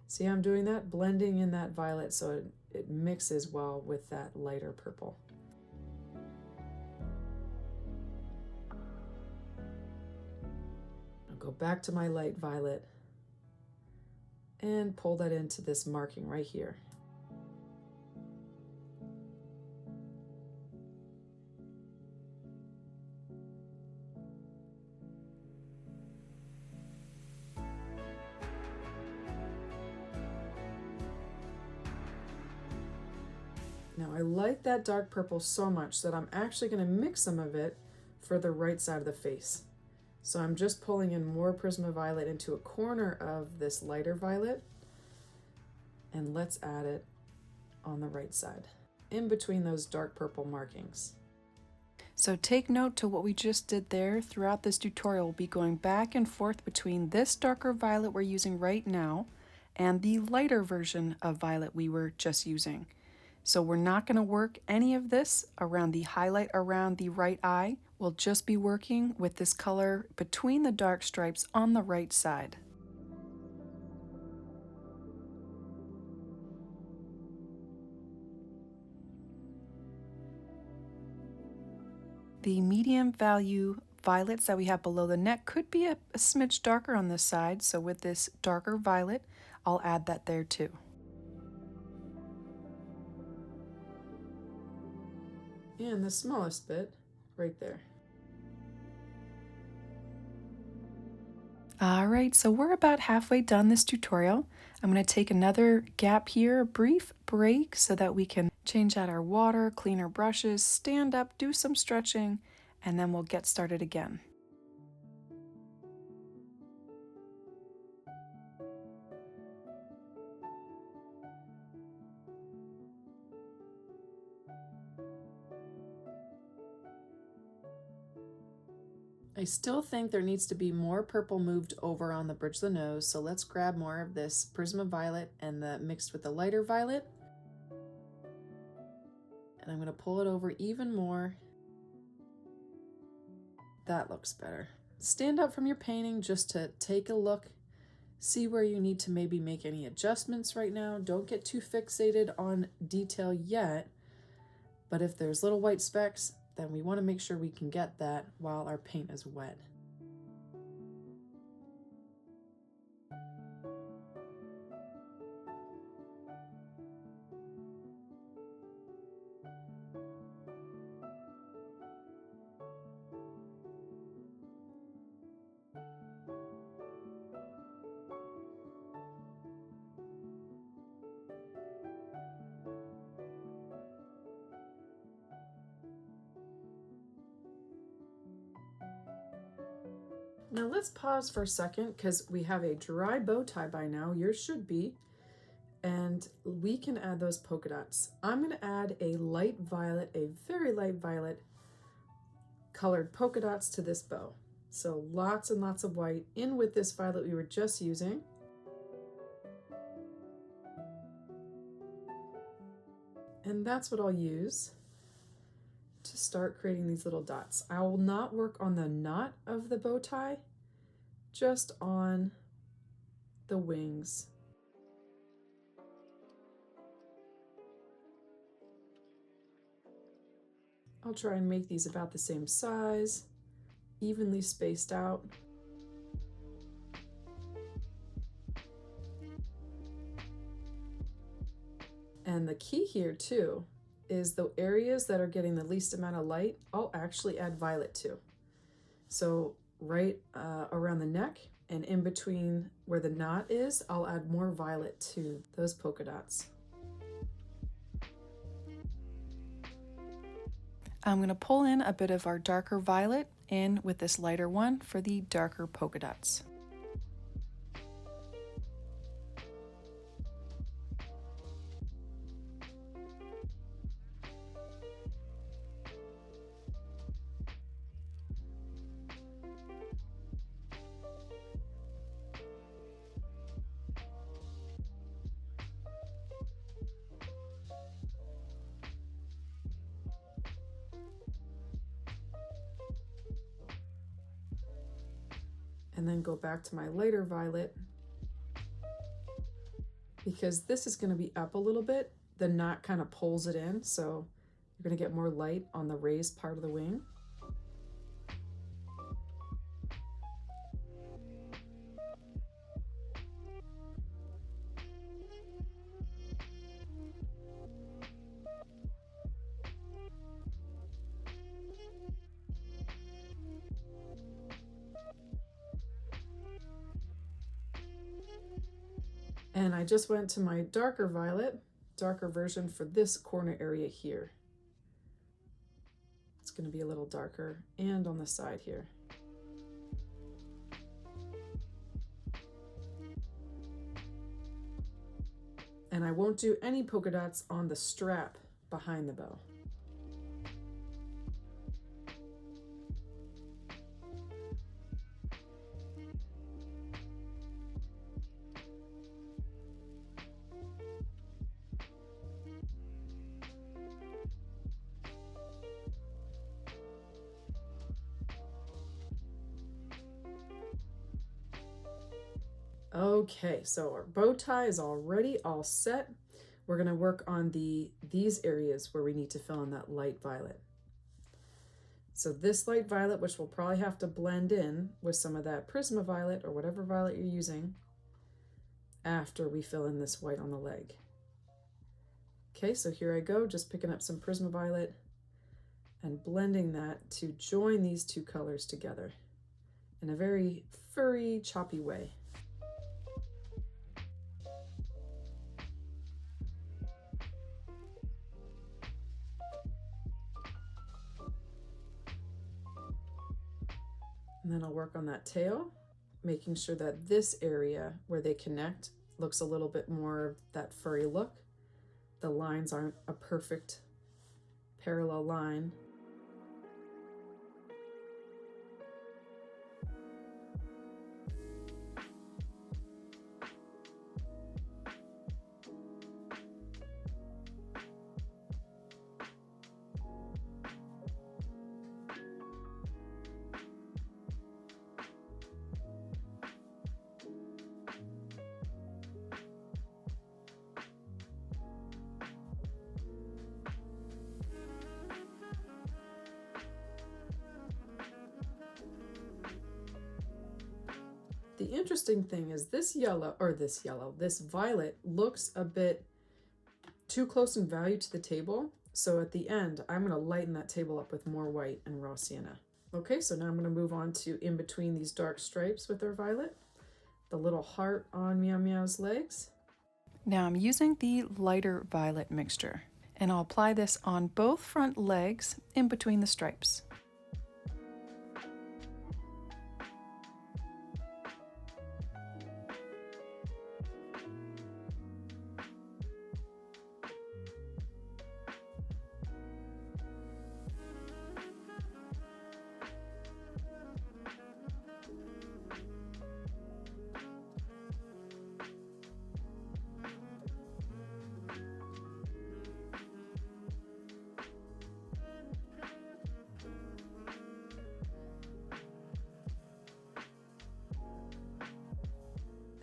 See how I'm doing that? Blending in that violet so it mixes well with that lighter purple. I'll go back to my light violet and pull that into this marking right here. Now I like that dark purple so much that I'm actually going to mix some of it for the right side of the face. So I'm just pulling in more Prismaviolet into a corner of this lighter violet, and let's add it on the right side, in between those dark purple markings. So take note to what we just did there. Throughout this tutorial, we'll be going back and forth between this darker violet we're using right now and the lighter version of violet we were just using. So we're not going to work any of this around the highlight around the right eye. We'll just be working with this color between the dark stripes on the right side. The medium value violets that we have below the neck could be a smidge darker on this side, so with this darker violet, I'll add that there too. And the smallest bit right there. Alright, so we're about halfway done this tutorial. I'm going to take another gap here, a brief break, so that we can change out our water, clean our brushes, stand up, do some stretching, and then we'll get started again. I still think there needs to be more purple moved over on the bridge of the nose, so let's grab more of this Prismaviolet and mixed with the lighter violet. And I'm going to pull it over even more. That looks better. Stand up from your painting just to take a look, see where you need to maybe make any adjustments right now. Don't get too fixated on detail yet, but if there's little white specks, then we want to make sure we can get that while our paint is wet. Now let's pause for a second because we have a dry bow tie by now. Yours should be. And we can add those polka dots. I'm going to add a light violet, a very light violet colored polka dots to this bow. So lots and lots of white in with this violet we were just using. And that's what I'll use to start creating these little dots. I will not work on the knot of the bow tie, just on the wings. I'll try and make these about the same size, evenly spaced out. And the key here too is the areas that are getting the least amount of light, I'll actually add violet to. So right around the neck and in between where the knot is, I'll add more violet to those polka dots. I'm going to pull in a bit of our darker violet in with this lighter one for the darker polka dots. And then go back to my lighter violet, because this is going to be up a little bit. The knot kind of pulls it in, so you're going to get more light on the raised part of the wing. And I just went to my darker violet, darker version for this corner area here. It's going to be a little darker, and on the side here. And I won't do any polka dots on the strap behind the bow. Okay, so our bow tie is already all set. We're going to work on these areas where we need to fill in that light violet. So this light violet, which we'll probably have to blend in with some of that Prisma violet or whatever violet you're using after we fill in this white on the leg. Okay, so here I go, just picking up some Prisma violet and blending that to join these two colors together in a very furry, choppy way. And then I'll work on that tail, making sure that this area where they connect looks a little bit more of that furry look. The lines aren't a perfect parallel line. The interesting thing is this violet looks a bit too close in value to the table. So at the end, I'm going to lighten that table up with more white and raw sienna. Okay, so now I'm going to move on to in between these dark stripes with our violet, the little heart on Meow Meow's legs. Now I'm using the lighter violet mixture, and I'll apply this on both front legs in between the stripes.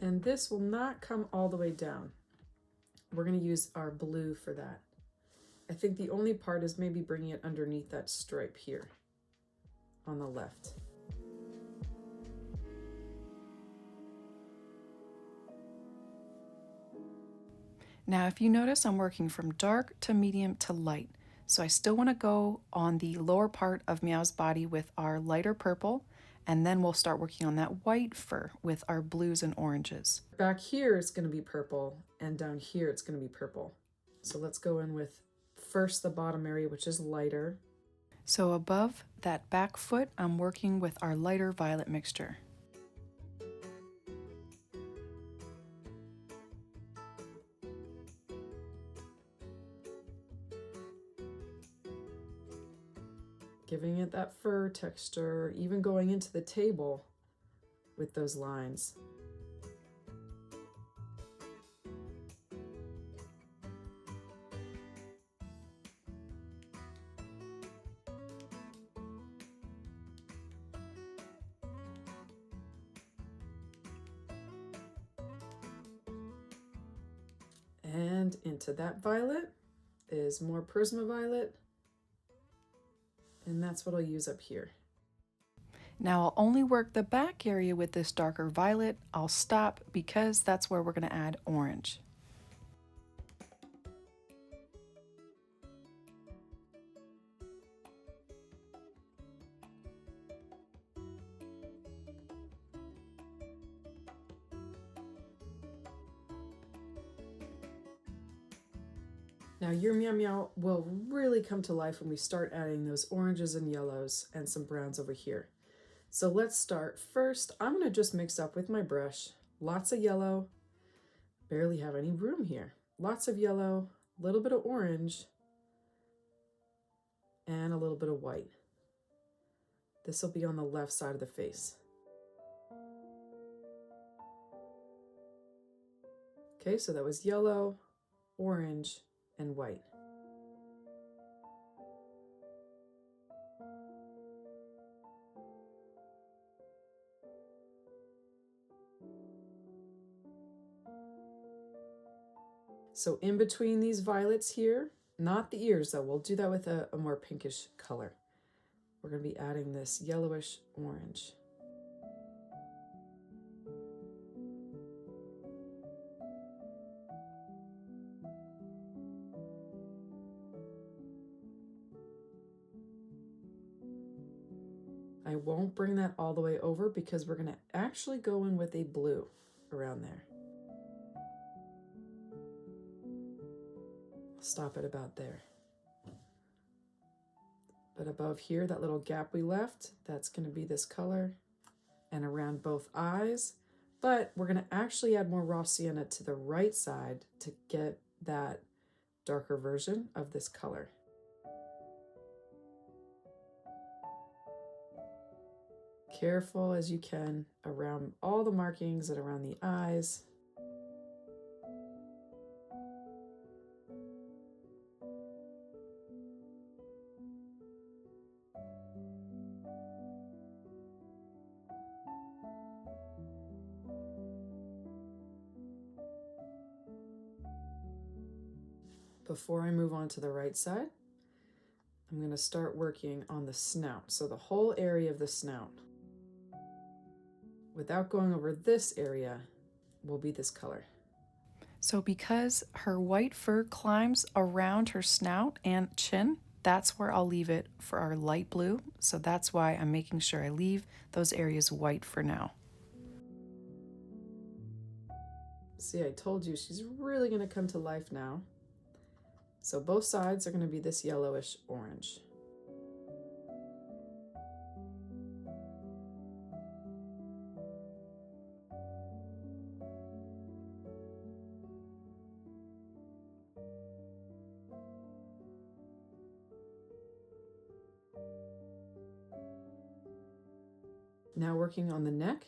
And this will not come all the way down. We're going to use our blue for that. I think the only part is maybe bringing it underneath that stripe here on the left. Now, if you notice, I'm working from dark to medium to light. So I still want to go on the lower part of Meow's body with our lighter purple, and then we'll start working on that white fur with our blues and oranges. Back here it's going to be purple, and down here it's going to be purple. So let's go in with first the bottom area, which is lighter. So above that back foot, I'm working with our lighter violet mixture. Giving it that fur texture, even going into the table with those lines. And into that violet is more Prisma Violet, and that's what I'll use up here. Now I'll only work the back area with this darker violet. I'll stop because that's where we're going to add orange. Now your Meow Meow will really come to life when we start adding those oranges and yellows and some browns over here. So let's start. First, I'm going to just mix up with my brush. Lots of yellow, barely have any room here. Lots of yellow, a little bit of orange, and a little bit of white. This will be on the left side of the face. Okay, so that was yellow, orange, and white. So in between these violets here, not the ears though, we'll do that with a more pinkish color. We're going to be adding this yellowish orange. I won't bring that all the way over because we're going to actually go in with a blue around there. Stop it about there. But above here, that little gap we left, that's going to be this color, and around both eyes. But we're going to actually add more raw sienna to the right side to get that darker version of this color. Careful as you can around all the markings and around the eyes. Before I move on to the right side, I'm going to start working on the snout. So the whole area of the snout, without going over this area, will be this color. So because her white fur climbs around her snout and chin, that's where I'll leave it for our light blue. So that's why I'm making sure I leave those areas white for now. See, I told you she's really going to come to life now. So both sides are going to be this yellowish orange. Now working on the neck,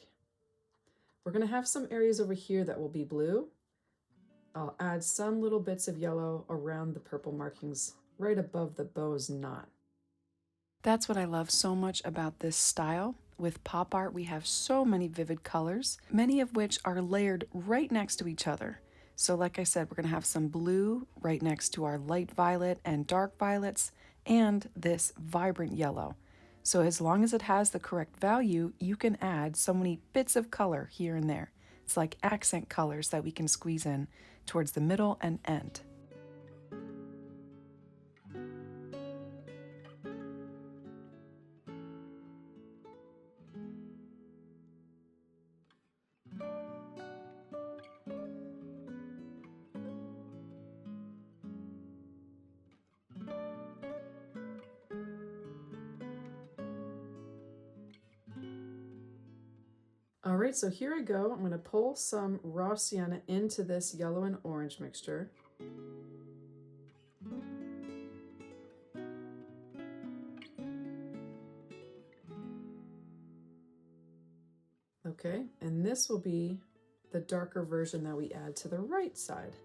we're going to have some areas over here that will be blue. I'll add some little bits of yellow around the purple markings right above the bow's knot. That's what I love so much about this style. With pop art, we have so many vivid colors, many of which are layered right next to each other. So like I said, we're going to have some blue right next to our light violet and dark violets, and this vibrant yellow. So as long as it has the correct value, you can add so many bits of color here and there. It's like accent colors that we can squeeze in towards the middle and end. All right, so here I go. I'm going to pull some raw sienna into this yellow and orange mixture. Okay, and this will be the darker version that we add to the right side.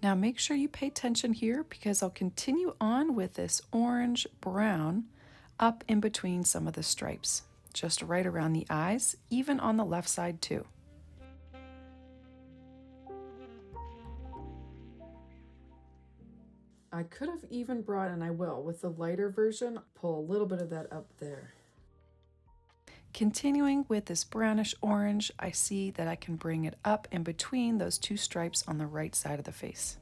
Now make sure you pay attention here because I'll continue on with this orange brown up in between some of the stripes, just right around the eyes, even on the left side too. I could have even brought, and I will, with the lighter version, pull a little bit of that up there. Continuing with this brownish orange, I see that I can bring it up in between those two stripes on the right side of the face.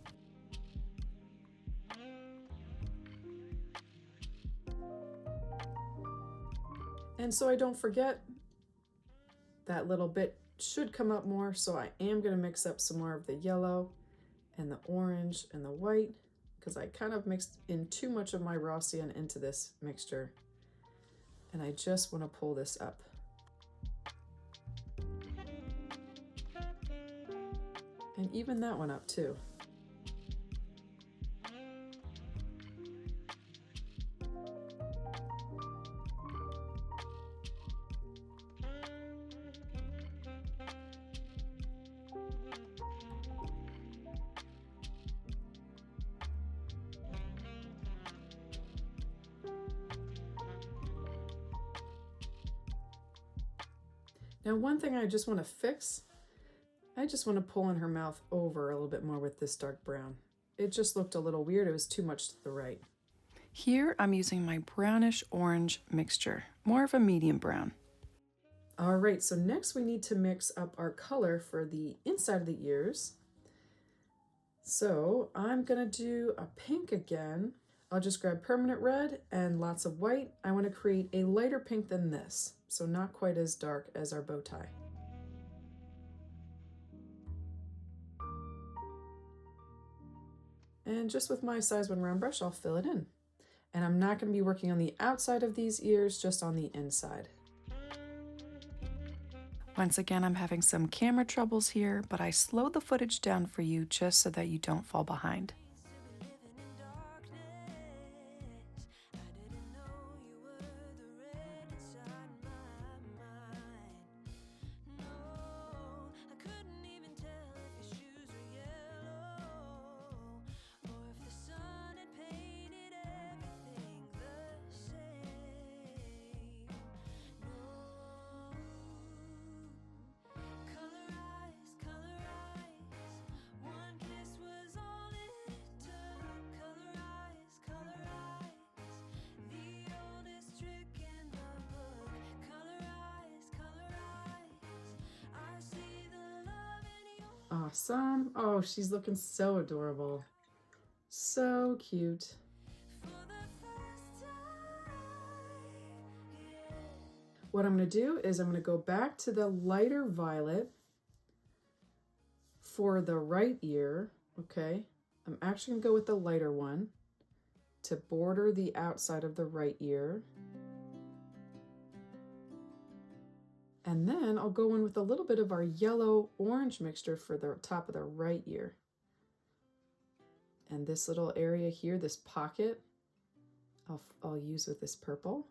And so I don't forget, that little bit should come up more, so I am going to mix up some more of the yellow and the orange and the white, because I kind of mixed in too much of my raw sienna into this mixture. And I just want to pull this up. And even that one up too. Now, one thing I just want to fix, I just want to pull in her mouth over a little bit more with this dark brown. It just looked a little weird. It was too much to the right. Here I'm using my brownish orange mixture, more of a medium brown. All right, so next we need to mix up our color for the inside of the ears. So I'm gonna do a pink again. I'll just grab permanent red and lots of white. I want to create a lighter pink than this, so not quite as dark as our bow tie. And just with my size 1 round brush, I'll fill it in. And I'm not going to be working on the outside of these ears, just on the inside. Once again, I'm having some camera troubles here, but I slowed the footage down for you just so that you don't fall behind. Awesome. Oh, she's looking so adorable. So cute. What I'm going to do is I'm going to go back to the lighter violet for the right ear. Okay. I'm actually going to go with the lighter one to border the outside of the right ear. And then I'll go in with a little bit of our yellow-orange mixture for the top of the right ear. And this little area here, this pocket, I'll use with this purple.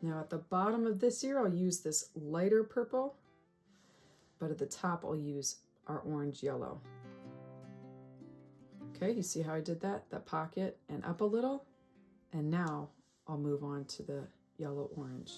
Now at the bottom of this ear, I'll use this lighter purple, but at the top I'll use our orange-yellow. Okay, you see how I did that? That pocket and up a little. And now I'll move on to the yellow-orange.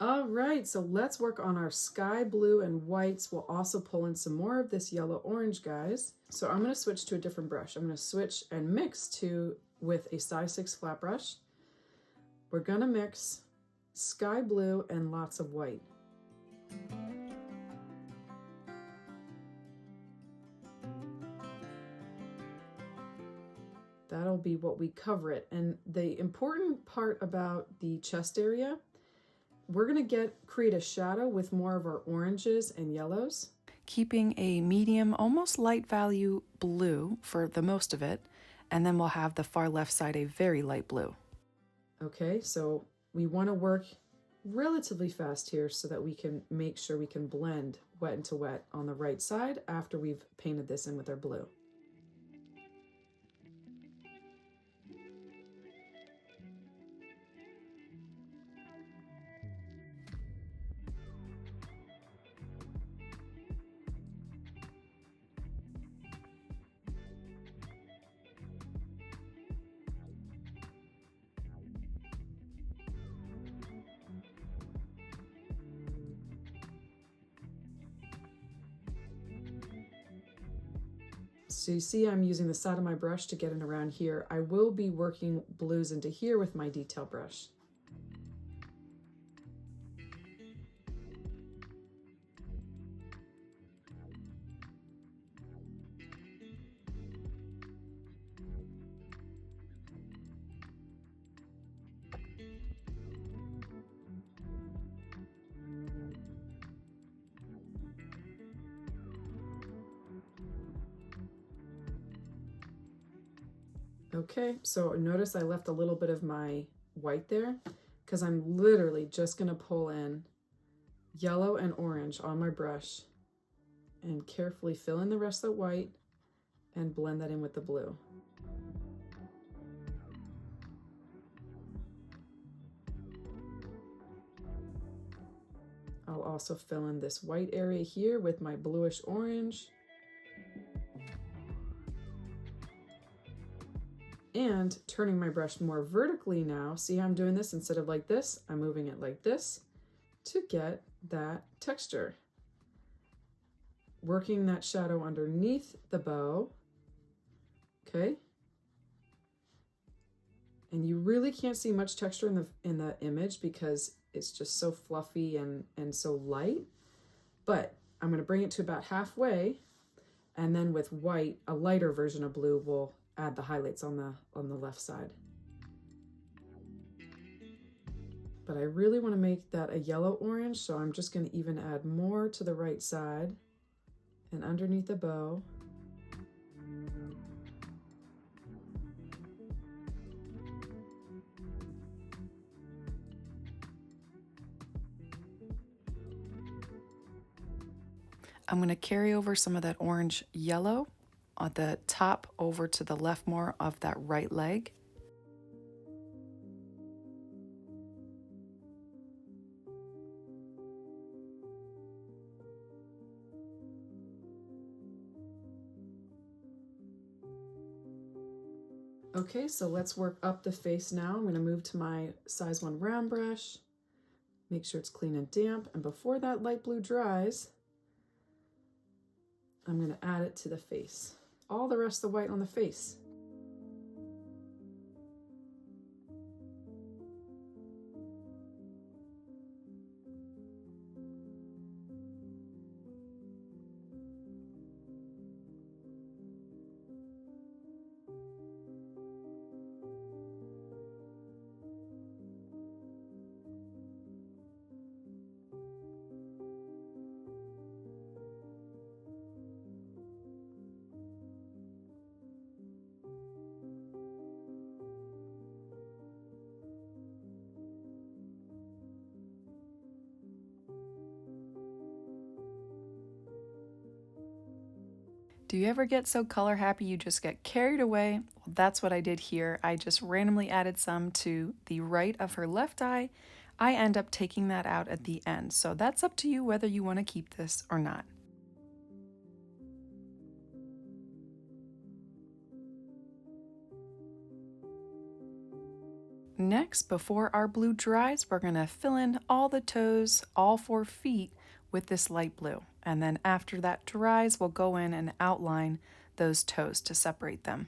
All right, so let's work on our sky blue and whites. We'll also pull in some more of this yellow-orange, guys. So I'm going to switch to a different brush. I'm going to switch and mix with a size 6 flat brush. We're going to mix sky blue and lots of white. that'll be what we cover it. And the important part about the chest area, we're going to create a shadow with more of our oranges and yellows. Keeping a medium, almost light value blue for the most of it, and then we'll have the far left side a very light blue. Okay, so we want to work relatively fast here so that we can make sure we can blend wet into wet on the right side after we've painted this in with our blue. So you see I'm using the side of my brush to get in around here. I will be working blues into here with my detail brush. Okay, so notice I left a little bit of my white there because I'm literally just going to pull in yellow and orange on my brush and carefully fill in the rest of the white and blend that in with the blue. I'll also fill in this white area here with my bluish orange. And turning my brush more vertically now, see how I'm doing this? Instead of like this, I'm moving it like this to get that texture. Working that shadow underneath the bow, okay? And you really can't see much texture in the image because it's just so fluffy and so light. But I'm gonna bring it to about halfway, and then with white, a lighter version of blue will add the highlights on the left side. But I really want to make that a yellow orange, so I'm just going to even add more to the right side and underneath the bow. I'm going to carry over some of that orange yellow at the top over to the left more of that right leg. Okay, so let's work up the face now. I'm going to move to my size 1 round brush. Make sure it's clean and damp. And before that light blue dries, I'm going to add it to the face. All the rest of the white on the face. Do you ever get so color happy you just get carried away? Well, that's what I did here. I just randomly added some to the right of her left eye. I end up taking that out at the end. So that's up to you whether you want to keep this or not. Next, before our blue dries, we're going to fill in all the toes, all 4 feet, with this light blue. And then after that dries, we'll go in and outline those toes to separate them.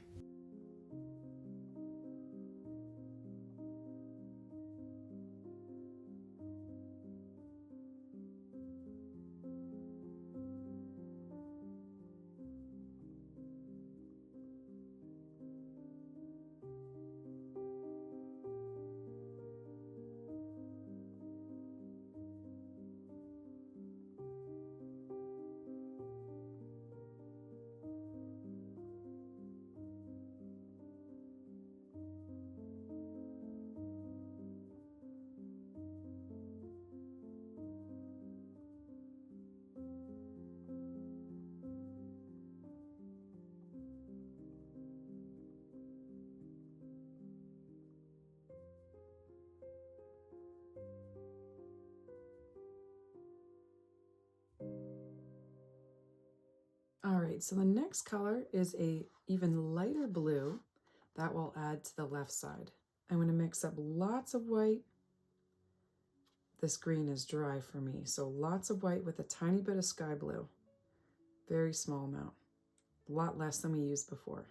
right, so the next color is a even lighter blue that will add to the left side. I'm going to mix up lots of white. This green is dry for me, so lots of white with a tiny bit of sky blue. Very small amount, a lot less than we used before.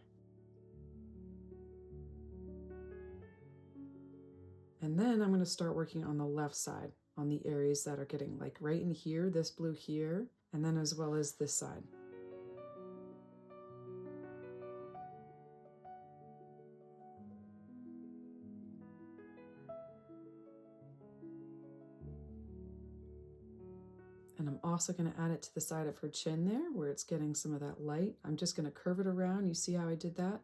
And then I'm going to start working on the left side, on the areas that are getting like right in here, this blue here, and then as well as this side. And I'm also going to add it to the side of her chin there where it's getting some of that light. I'm just going to curve it around. You see how I did that?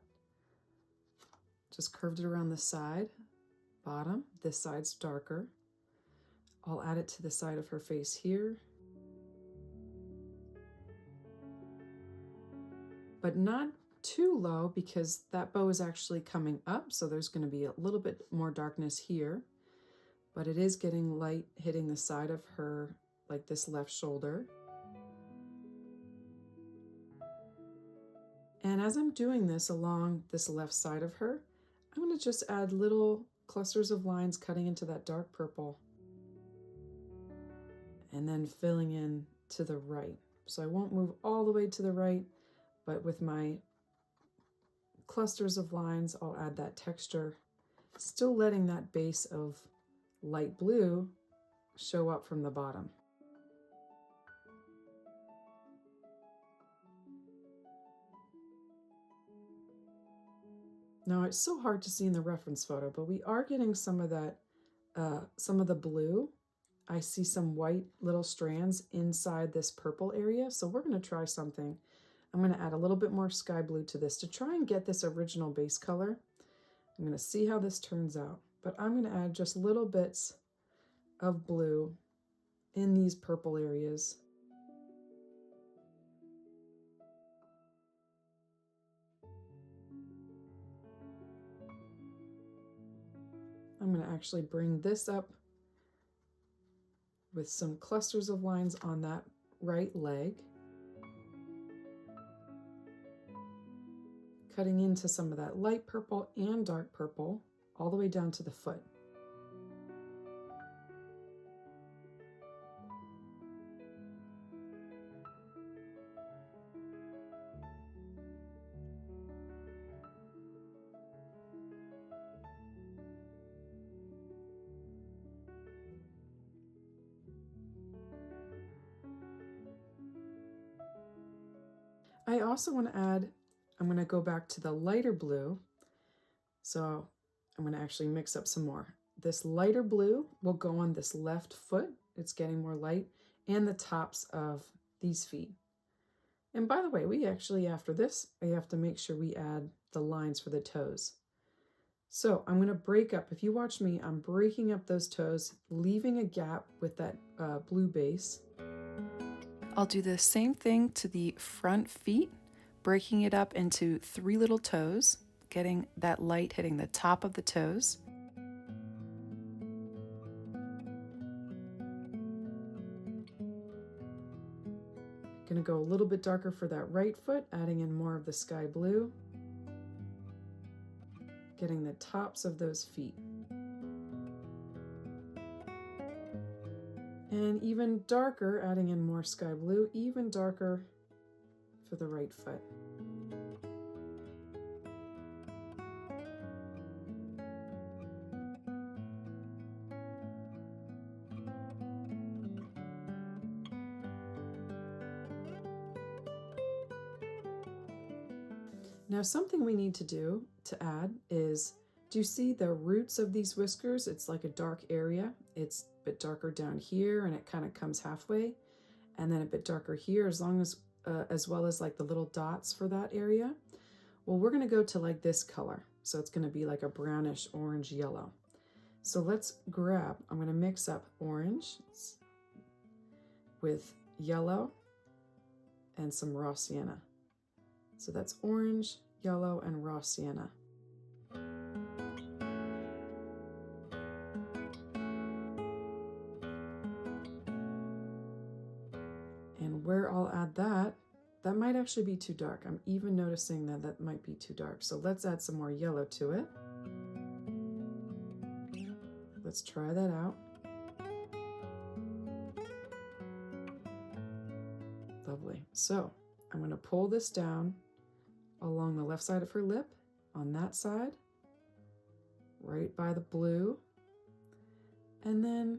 Just curved it around the side, bottom. This side's darker. I'll add it to the side of her face here. But not too low because that bow is actually coming up, so there's going to be a little bit more darkness here. But it is getting light hitting the side of her, like this left shoulder. And as I'm doing this along this left side of her, I'm going to just add little clusters of lines cutting into that dark purple and then filling in to the right. So I won't move all the way to the right, but with my clusters of lines, I'll add that texture, still letting that base of light blue show up from the bottom. Now it's so hard to see in the reference photo, but we are getting some of that, some of the blue. I see some white little strands inside this purple area, so we're going to try something. I'm going to add a little bit more sky blue to this to try and get this original base color. I'm going to see how this turns out, but I'm going to add just little bits of blue in these purple areas. I'm going to actually bring this up with some clusters of lines on that right leg, cutting into some of that light purple and dark purple all the way down to the foot. I also want to add, I'm going to go back to the lighter blue. So I'm going to actually mix up some more. This lighter blue will go on this left foot. It's getting more light, and the tops of these feet. And by the way, we actually, after this, I have to make sure we add the lines for the toes. So I'm going to break up, if you watch me, I'm breaking up those toes, leaving a gap with that blue base. I'll do the same thing to the front feet, breaking it up into 3 little toes, getting that light hitting the top of the toes. Gonna go a little bit darker for that right foot, adding in more of the sky blue, getting the tops of those feet. And even darker, adding in more sky blue, even darker for the right foot. Now something we need to do to add is, do you see the roots of these whiskers? It's like a dark area. It's a bit darker down here and it kind of comes halfway, and then a bit darker here, as well as like the little dots for that area. Well, we're going to go to like this color. So it's going to be like a brownish orange yellow. So let's grab, I'm going to mix up orange with yellow and some raw sienna. So that's orange, yellow, and raw sienna. And where I'll add that That might actually be too dark. I'm even noticing that that might be too dark. So let's add some more yellow to it. Let's try that out. Lovely. So I'm going to pull this down along the left side of her lip, on that side, right by the blue, and then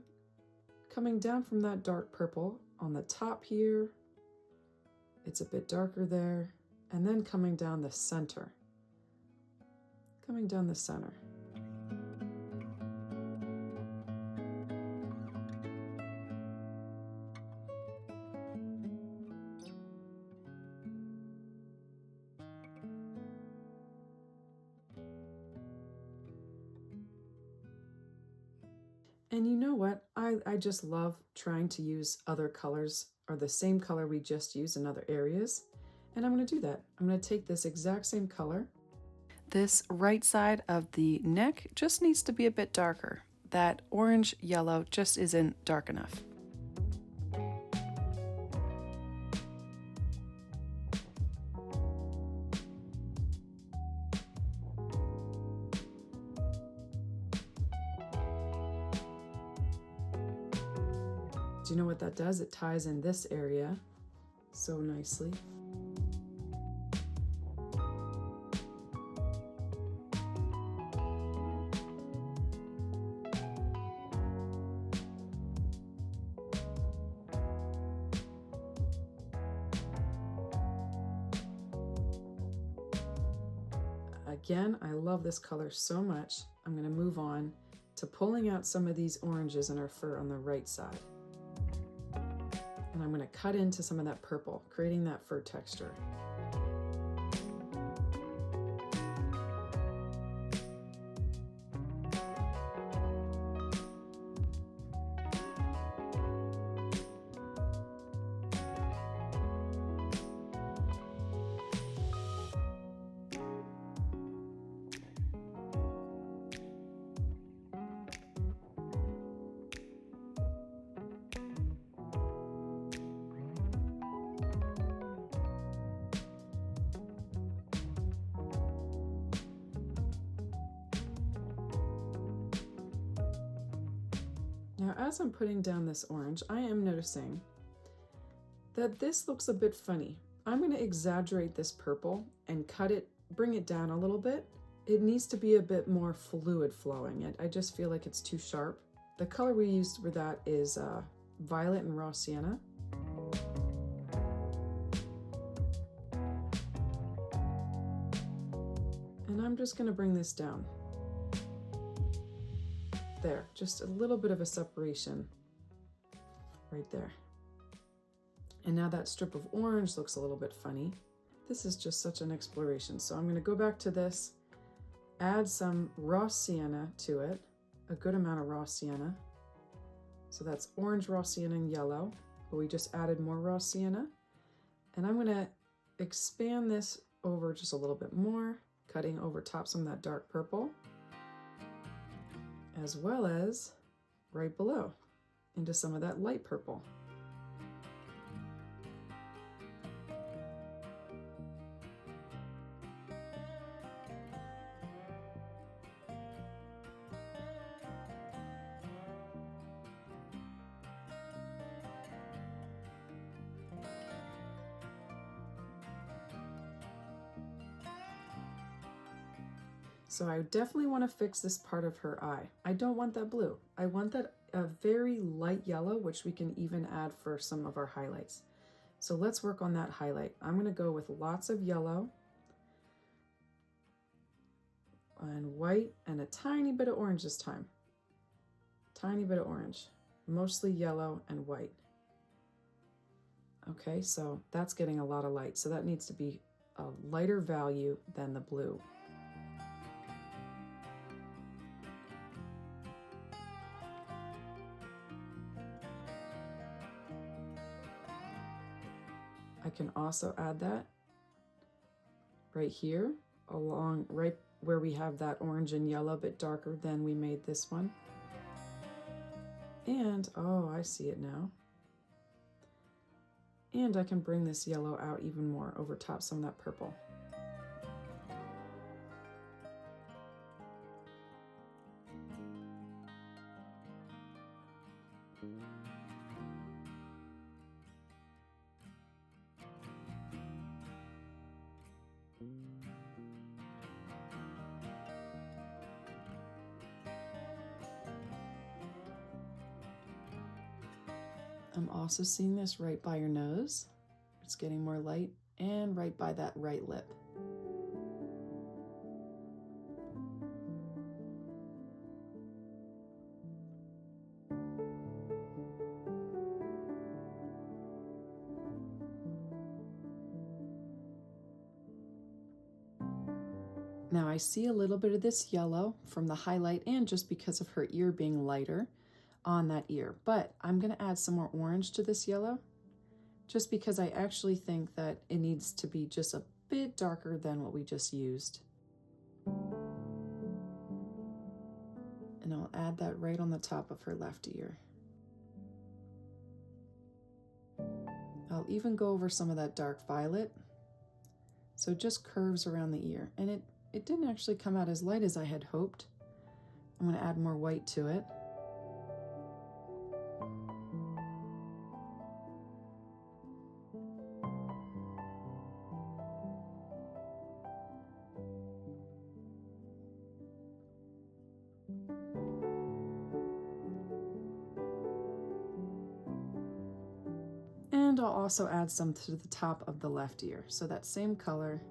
coming down from that dark purple on the top here, it's a bit darker there, and then coming down the center. Coming down the center. And you know what? I just love trying to use other colors or the same color we just used in other areas. And I'm going to do that. I'm going to take this exact same color. This right side of the neck just needs to be a bit darker. That orange yellow just isn't dark enough. Do you know what that does? It ties in this area so nicely. Again, I love this color so much. I'm going to move on to pulling out some of these oranges in her fur on the right side. And I'm going to cut into some of that purple, creating that fur texture. Now, as I'm putting down this orange, I am noticing that this looks a bit funny. I'm going to exaggerate this purple and cut it, bring it down a little bit. It needs to be a bit more fluid flowing. I just feel like it's too sharp. The color we used for that is violet and raw sienna. And I'm just going to bring this down. There, just a little bit of a separation right there. And now that strip of orange looks a little bit funny. This is just such an exploration. So I'm going to go back to this, add some raw sienna to it, a good amount of raw sienna. So that's orange, raw sienna, and yellow, but we just added more raw sienna. And I'm going to expand this over just a little bit more, cutting over top some of that dark purple, as well as right below into some of that light purple. So I definitely want to fix this part of her eye. I don't want that blue. I want that a very light yellow, which we can even add for some of our highlights. So let's work on that highlight. I'm going to go with lots of yellow and white and a tiny bit of orange this time. Tiny bit of orange, mostly yellow and white. Okay, so that's getting a lot of light. So that needs to be a lighter value than the blue. I can also add that right here along right where we have that orange and yellow, a bit darker than we made this one. And, oh, I see it now. And I can bring this yellow out even more over top some of that purple. I'm also seeing this right by your nose. It's getting more light, and right by that right lip. Now I see a little bit of this yellow from the highlight and just because of her ear being lighter on that ear, but I'm going to add some more orange to this yellow just because I actually think that it needs to be just a bit darker than what we just used. And I'll add that right on the top of her left ear. I'll even go over some of that dark violet, so it just curves around the ear, and it didn't actually come out as light as I had hoped. I'm going to add more white to it. And I'll also add some to the top of the left ear, so that same color.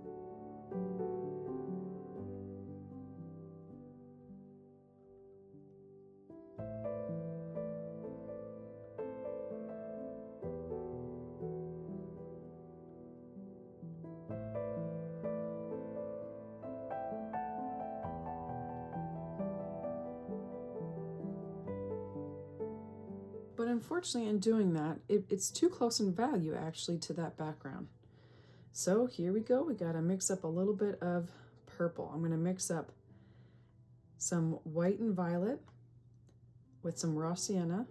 But unfortunately, in doing that, it's too close in value actually to that background. So here we go. We got to mix up a little bit of purple. I'm going to mix up some white and violet with some raw sienna.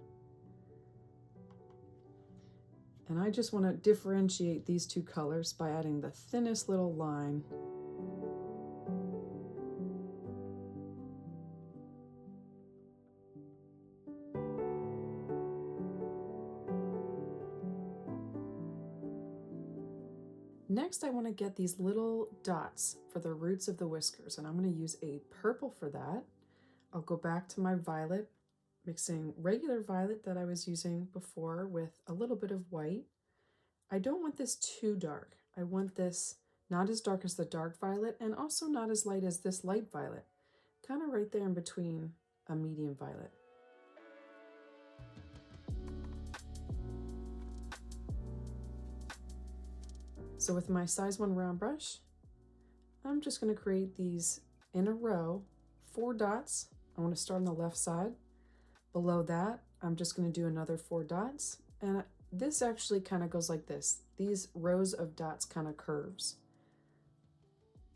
And I just want to differentiate these two colors by adding the thinnest little line. Next, I want to get these little dots for the roots of the whiskers, and I'm going to use a purple for that. I'll go back to my violet, mixing regular violet that I was using before with a little bit of white. I don't want this too dark. I want this not as dark as the dark violet and also not as light as this light violet, kind of right there in between a medium violet. So with my size 1 round brush, I'm just going to create these in a row, 4 dots. I want to start on the left side. Below that, I'm just going to do another 4 dots. And this actually kind of goes like this. These rows of dots kind of curves.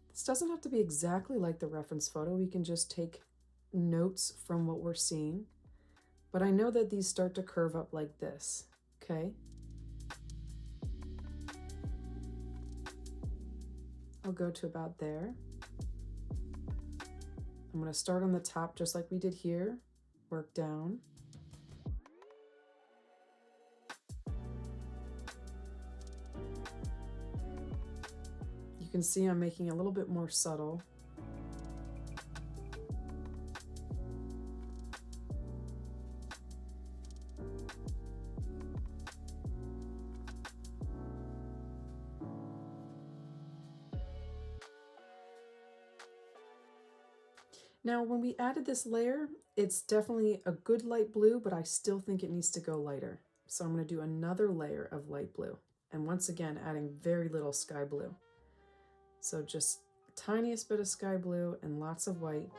This doesn't have to be exactly like the reference photo. We can just take notes from what we're seeing. But I know that these start to curve up like this, okay? I'll go to about there. I'm going to start on the top just like we did here, work down. You can see I'm making it a little bit more subtle. Now, when we added this layer, it's definitely a good light blue, but I still think it needs to go lighter. So I'm going to do another layer of light blue. And once again, adding very little sky blue. So just tiniest bit of sky blue and lots of white.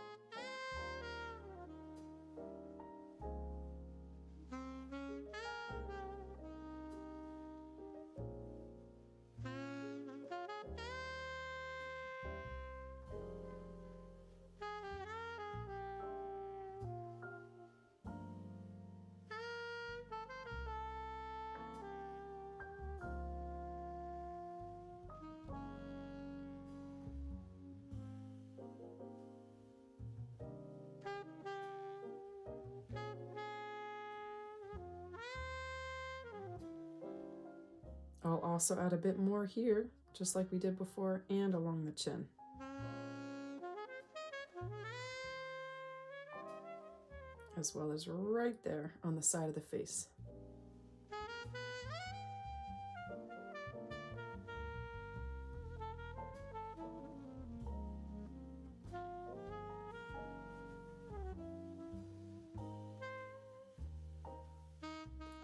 also add a bit more here, just like we did before, and along the chin. As well as right there on the side of the face.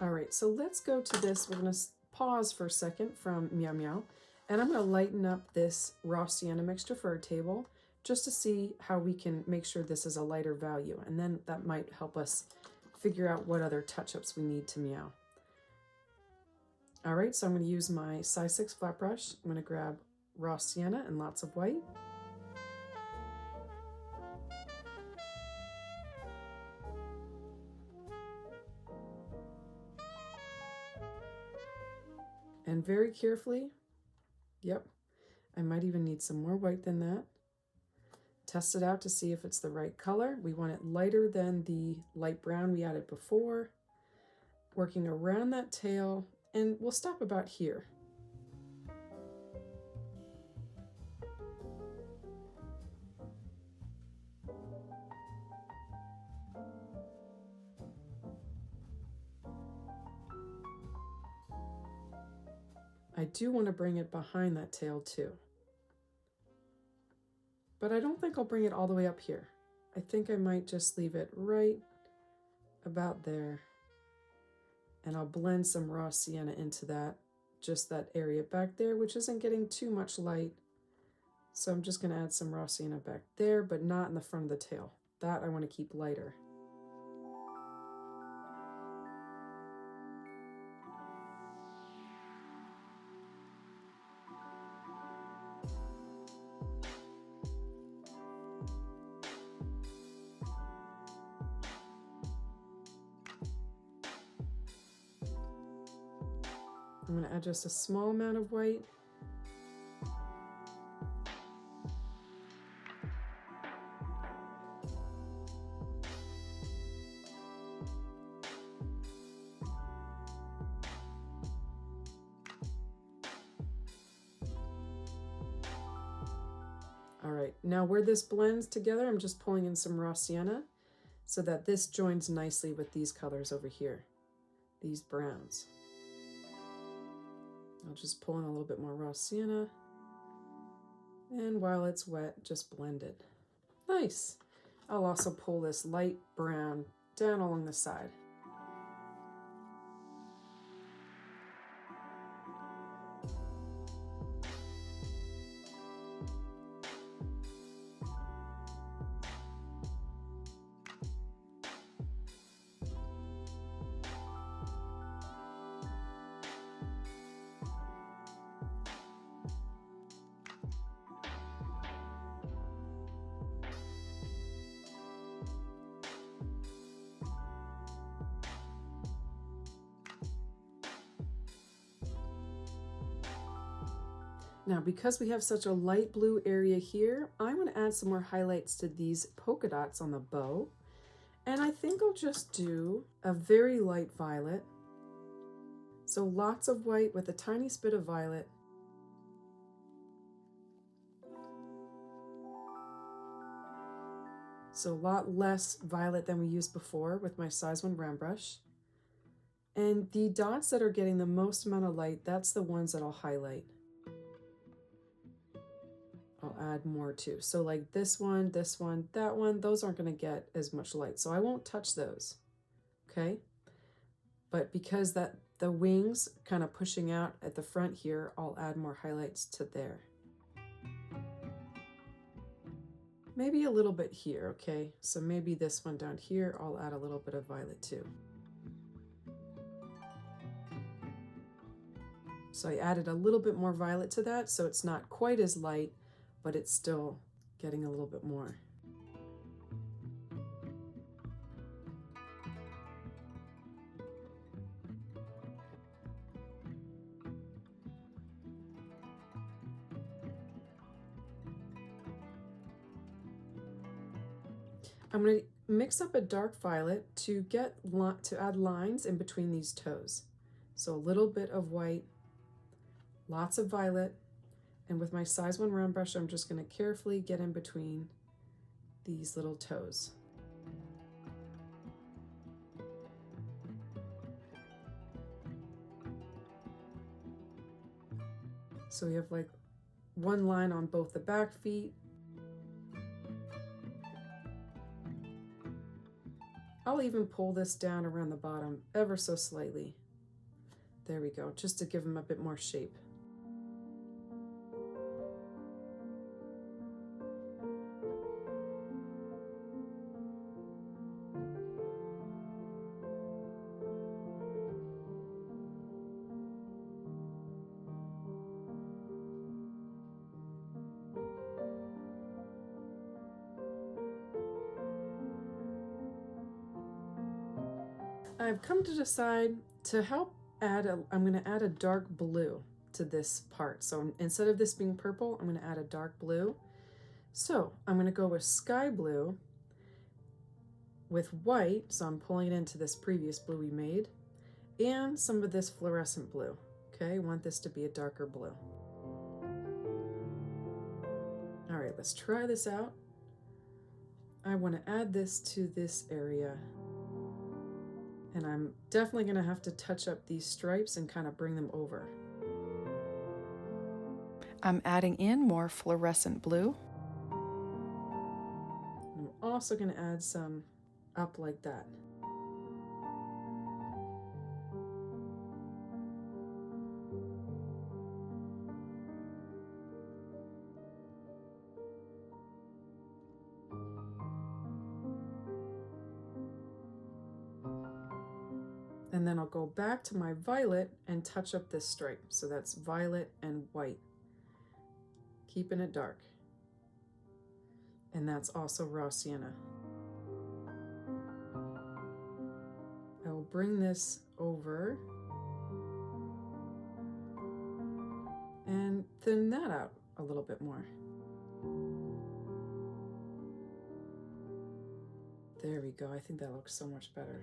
All right, so let's go to this. We're gonna pause for a second from Meow Meow, and I'm gonna lighten up this raw sienna mixture for our table just to see how we can make sure this is a lighter value, and then that might help us figure out what other touch-ups we need to Meow. All right, so I'm gonna use my size 6 flat brush. I'm gonna grab raw sienna and lots of white. And very carefully, yep, I might even need some more white than that. Test it out to see if it's the right color. We want it lighter than the light brown we added before. Working around that tail, and we'll stop about here. I do want to bring it behind that tail too. But I don't think I'll bring it all the way up here. I think I might just leave it right about there. And I'll blend some raw sienna into that, just that area back there, which isn't getting too much light. So I'm just going to add some raw sienna back there, but not in the front of the tail. That I want to keep lighter. I'm going to add just a small amount of white. All right, now where this blends together, I'm just pulling in some raw sienna so that this joins nicely with these colors over here, these browns. I'll just pull in a little bit more raw sienna, and while it's wet, just blend it. Nice. I'll also pull this light brown down along the side. Now, because we have such a light blue area here, I want to add some more highlights to these polka dots on the bow. And I think I'll just do a very light violet. So lots of white with a tiny spit of violet. So a lot less violet than we used before with my size 1 round brush. And the dots that are getting the most amount of light, that's the ones that I'll highlight. I'll add more too. So like this one, that one, those aren't going to get as much light. So I won't touch those, okay? But because that the wings kind of pushing out at the front here, I'll add more highlights to there. Maybe a little bit here, okay? So maybe this one down here, I'll add a little bit of violet too. So I added a little bit more violet to that, so it's not quite as light, but it's still getting a little bit more. I'm going to mix up a dark violet to add lines in between these toes. So a little bit of white lots of violet, and with my size 1 round brush, I'm just going to carefully get in between these little toes. So we have like one line on both the back feet. I'll even pull this down around the bottom ever so slightly. There we go, just to give them a bit more shape. I've come to decide to help I'm going to add a dark blue to this part. So instead of this being purple, I'm going to add a dark blue. So I'm going to go with sky blue with white. So I'm pulling it into this previous blue we made, and some of this fluorescent blue. Okay, I want this to be a darker blue. All right, let's try this out. I want to add this to this area. And I'm definitely going to have to touch up these stripes and kind of bring them over. I'm adding in more fluorescent blue. I'm also going to add some up like that. And then I'll go back to my violet and touch up this stripe. So that's violet and white, keeping it dark. And that's also raw sienna. I will bring this over and thin that out a little bit more. There we go. I think that looks so much better.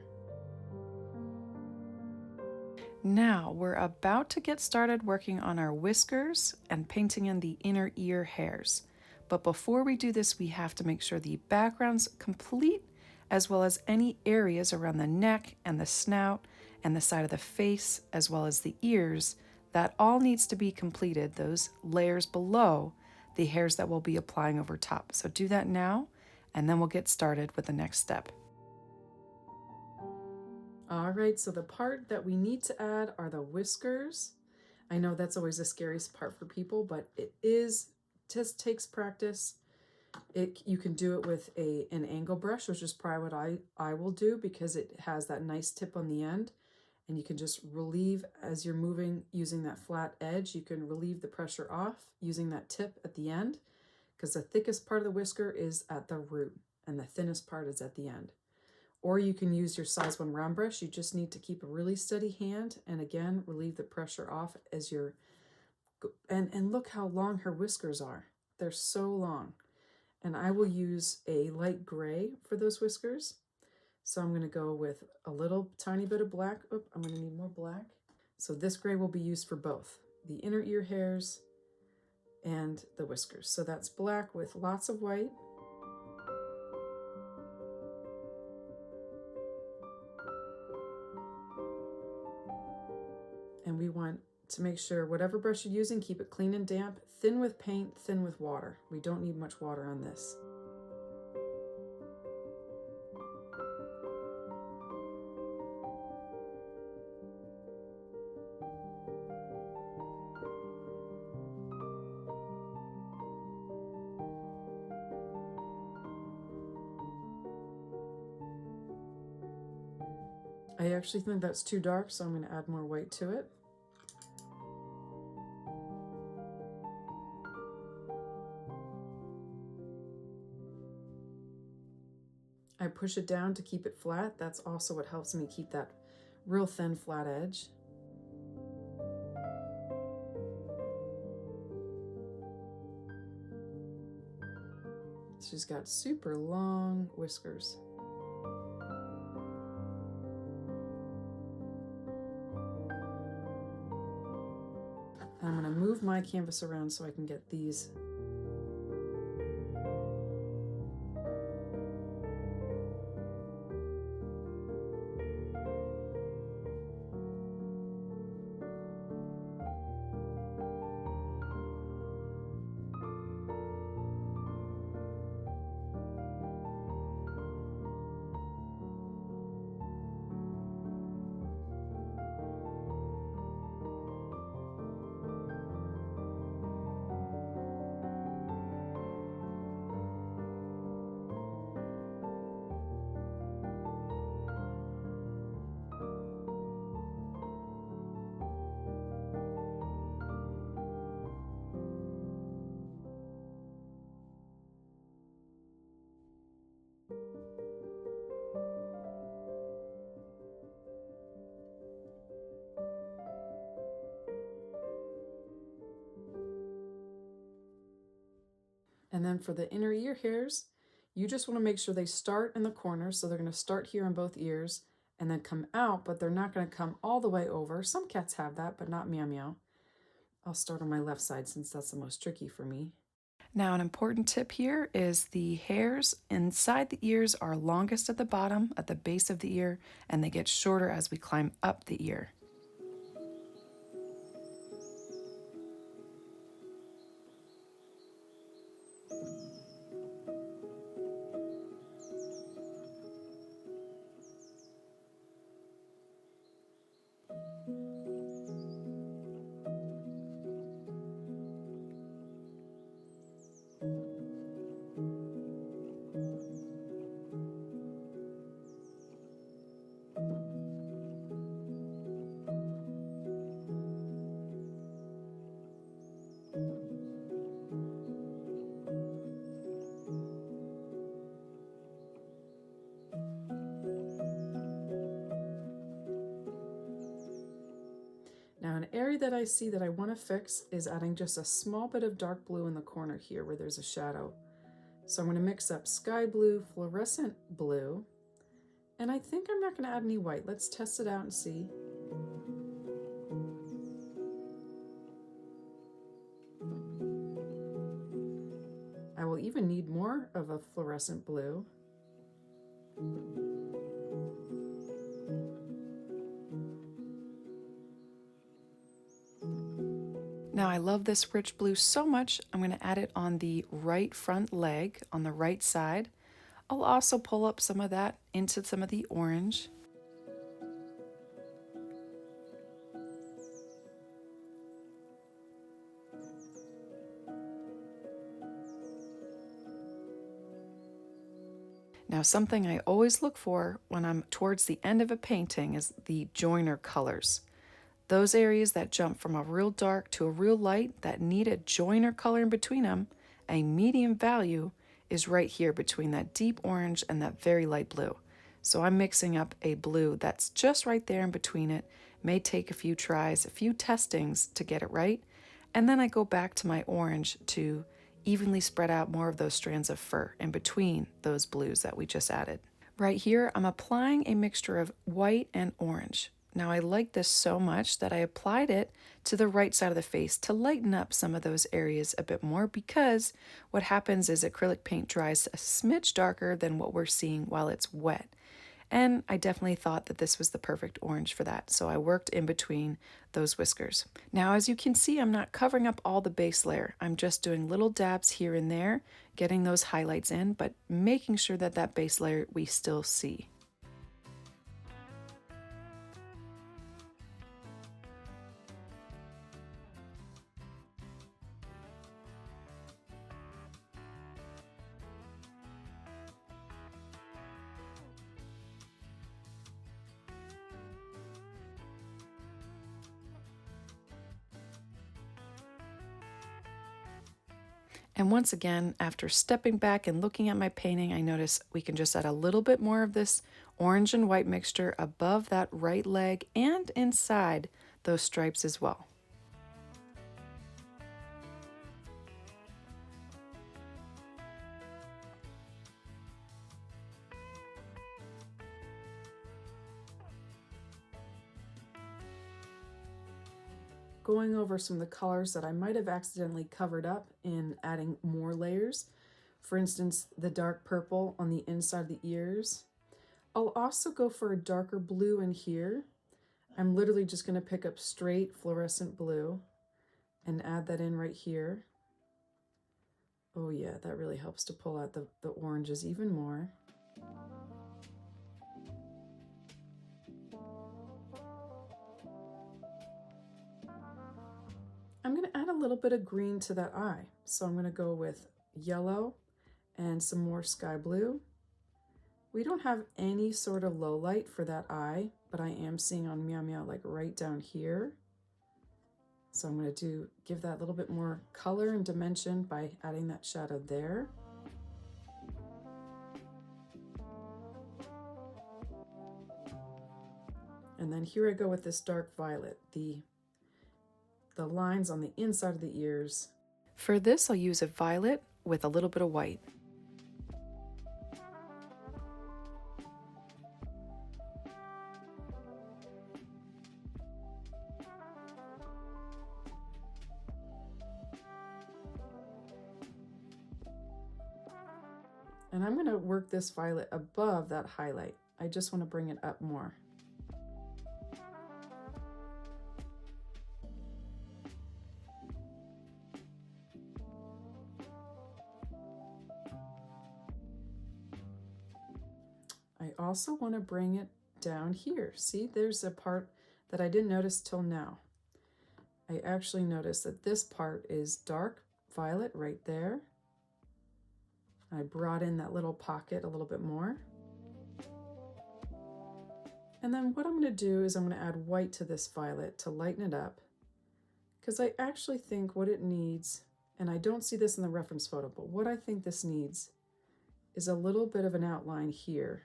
Now we're about to get started working on our whiskers and painting in the inner ear hairs. But before we do this, we have to make sure the background's complete, as well as any areas around the neck and the snout and the side of the face, as well as the ears. That all needs to be completed, those layers below the hairs that we'll be applying over top. So do that now, and then we'll get started with the next step. All right, so the part that we need to add are the whiskers. I know that's always the scariest part for people, but it just takes practice. You can do it with an angle brush, which is probably what I will do, because it has that nice tip on the end, and you can just relieve as you're moving using that flat edge. You can relieve the pressure off using that tip at the end, because the thickest part of the whisker is at the root and the thinnest part is at the end. Or you can use your size 1 round brush. You just need to keep a really steady hand and again relieve the pressure off as you're and look how long her whiskers are. They're so long. And I will use a light gray for those whiskers. So I'm going to go with a little tiny bit of black. Oh, I'm going to need more black. So this gray will be used for both the inner ear hairs and the whiskers. So that's black with lots of white. And we want to make sure whatever brush you're using, keep it clean and damp, thin with paint, thin with water. We don't need much water on this. I actually think that's too dark, so I'm going to add more white to it. I push it down to keep it flat. That's also what helps me keep that real thin flat edge. She's got super long whiskers. And I'm going to move my canvas around so I can get these. And then for the inner ear hairs, you just want to make sure they start in the corner. So they're going to start here in both ears and then come out, but they're not going to come all the way over. Some cats have that, but not Meow Meow. I'll start on my left side since that's the most tricky for me. Now, an important tip here is the hairs inside the ears are longest at the bottom, at the base of the ear, and they get shorter as we climb up the ear. Now an area that I see that I want to fix is adding just a small bit of dark blue in the corner here where there's a shadow. So I'm going to mix up sky blue, fluorescent blue, and I think I'm not going to add any white. Let's test it out and see. I will even need more of a fluorescent blue. Now I love this rich blue so much, I'm going to add it on the right front leg, on the right side. I'll also pull up some of that into some of the orange. Now something I always look for when I'm towards the end of a painting is the joiner colors. Those areas that jump from a real dark to a real light that need a joiner color in between them, a medium value, is right here between that deep orange and that very light blue. So I'm mixing up a blue that's just right there in between it. May take a few tries, a few testings to get it right. And then I go back to my orange to evenly spread out more of those strands of fur in between those blues that we just added. Right here, I'm applying a mixture of white and orange. Now I like this so much that I applied it to the right side of the face to lighten up some of those areas a bit more, because what happens is acrylic paint dries a smidge darker than what we're seeing while it's wet. And I definitely thought that this was the perfect orange for that, so I worked in between those whiskers. Now as you can see, I'm not covering up all the base layer. I'm just doing little dabs here and there, getting those highlights in, but making sure that that base layer we still see. And once again, after stepping back and looking at my painting, I notice we can just add a little bit more of this orange and white mixture above that right leg and inside those stripes as well. going over some of the colors that I might have accidentally covered up in adding more layers. For instance, the dark purple on the inside of the ears. I'll also go for a darker blue in here. I'm literally just going to pick up straight fluorescent blue and add that in right here. Oh yeah, that really helps to pull out the oranges even more. I'm going to add a little bit of green to that eye. So I'm going to go with yellow and some more sky blue. We don't have any sort of low light for that eye, but I am seeing on Meow Meow like right down here. So I'm going to give that a little bit more color and dimension by adding that shadow there. And then here I go with this dark violet, the lines on the inside of the ears. For this, I'll use a violet with a little bit of white. And I'm going to work this violet above that highlight. I just want to bring it up more. I also want to bring it down here. See, there's a part that I didn't notice till now. I actually noticed that this part is dark violet right there. I brought in that little pocket a little bit more. And then what I'm going to do is I'm going to add white to this violet to lighten it up, because I actually think what it needs, and I don't see this in the reference photo, but what I think this needs is a little bit of an outline here.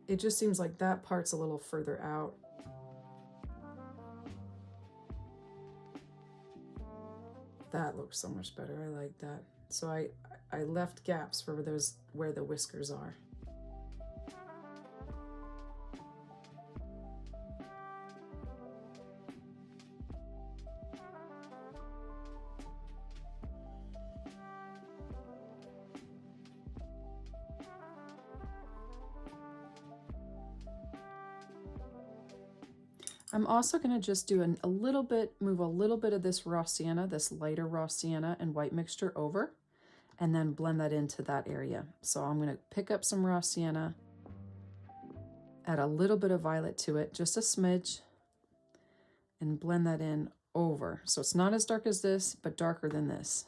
It just seems like that part's a little further out. That looks so much better. I like that. So I left gaps for those where the whiskers are. I'm also going to just do move a little bit of this raw sienna, this lighter raw sienna and white mixture over, and then blend that into that area. So I'm going to pick up some raw sienna, add a little bit of violet to it, just a smidge, and blend that in over. So it's not as dark as this, but darker than this.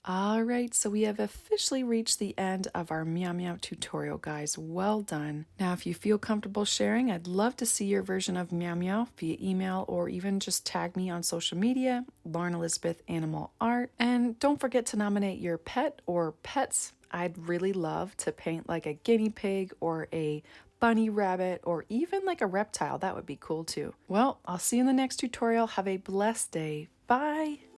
All right, so we have officially reached the end of our Meow Meow tutorial, guys. Well done. Now, if you feel comfortable sharing, I'd love to see your version of Meow Meow via email or even just tag me on social media, Lauren Elizabeth Animal Art. And don't forget to nominate your pet or pets. I'd really love to paint like a guinea pig or a bunny rabbit or even like a reptile. That would be cool too. Well, I'll see you in the next tutorial. Have a blessed day. Bye.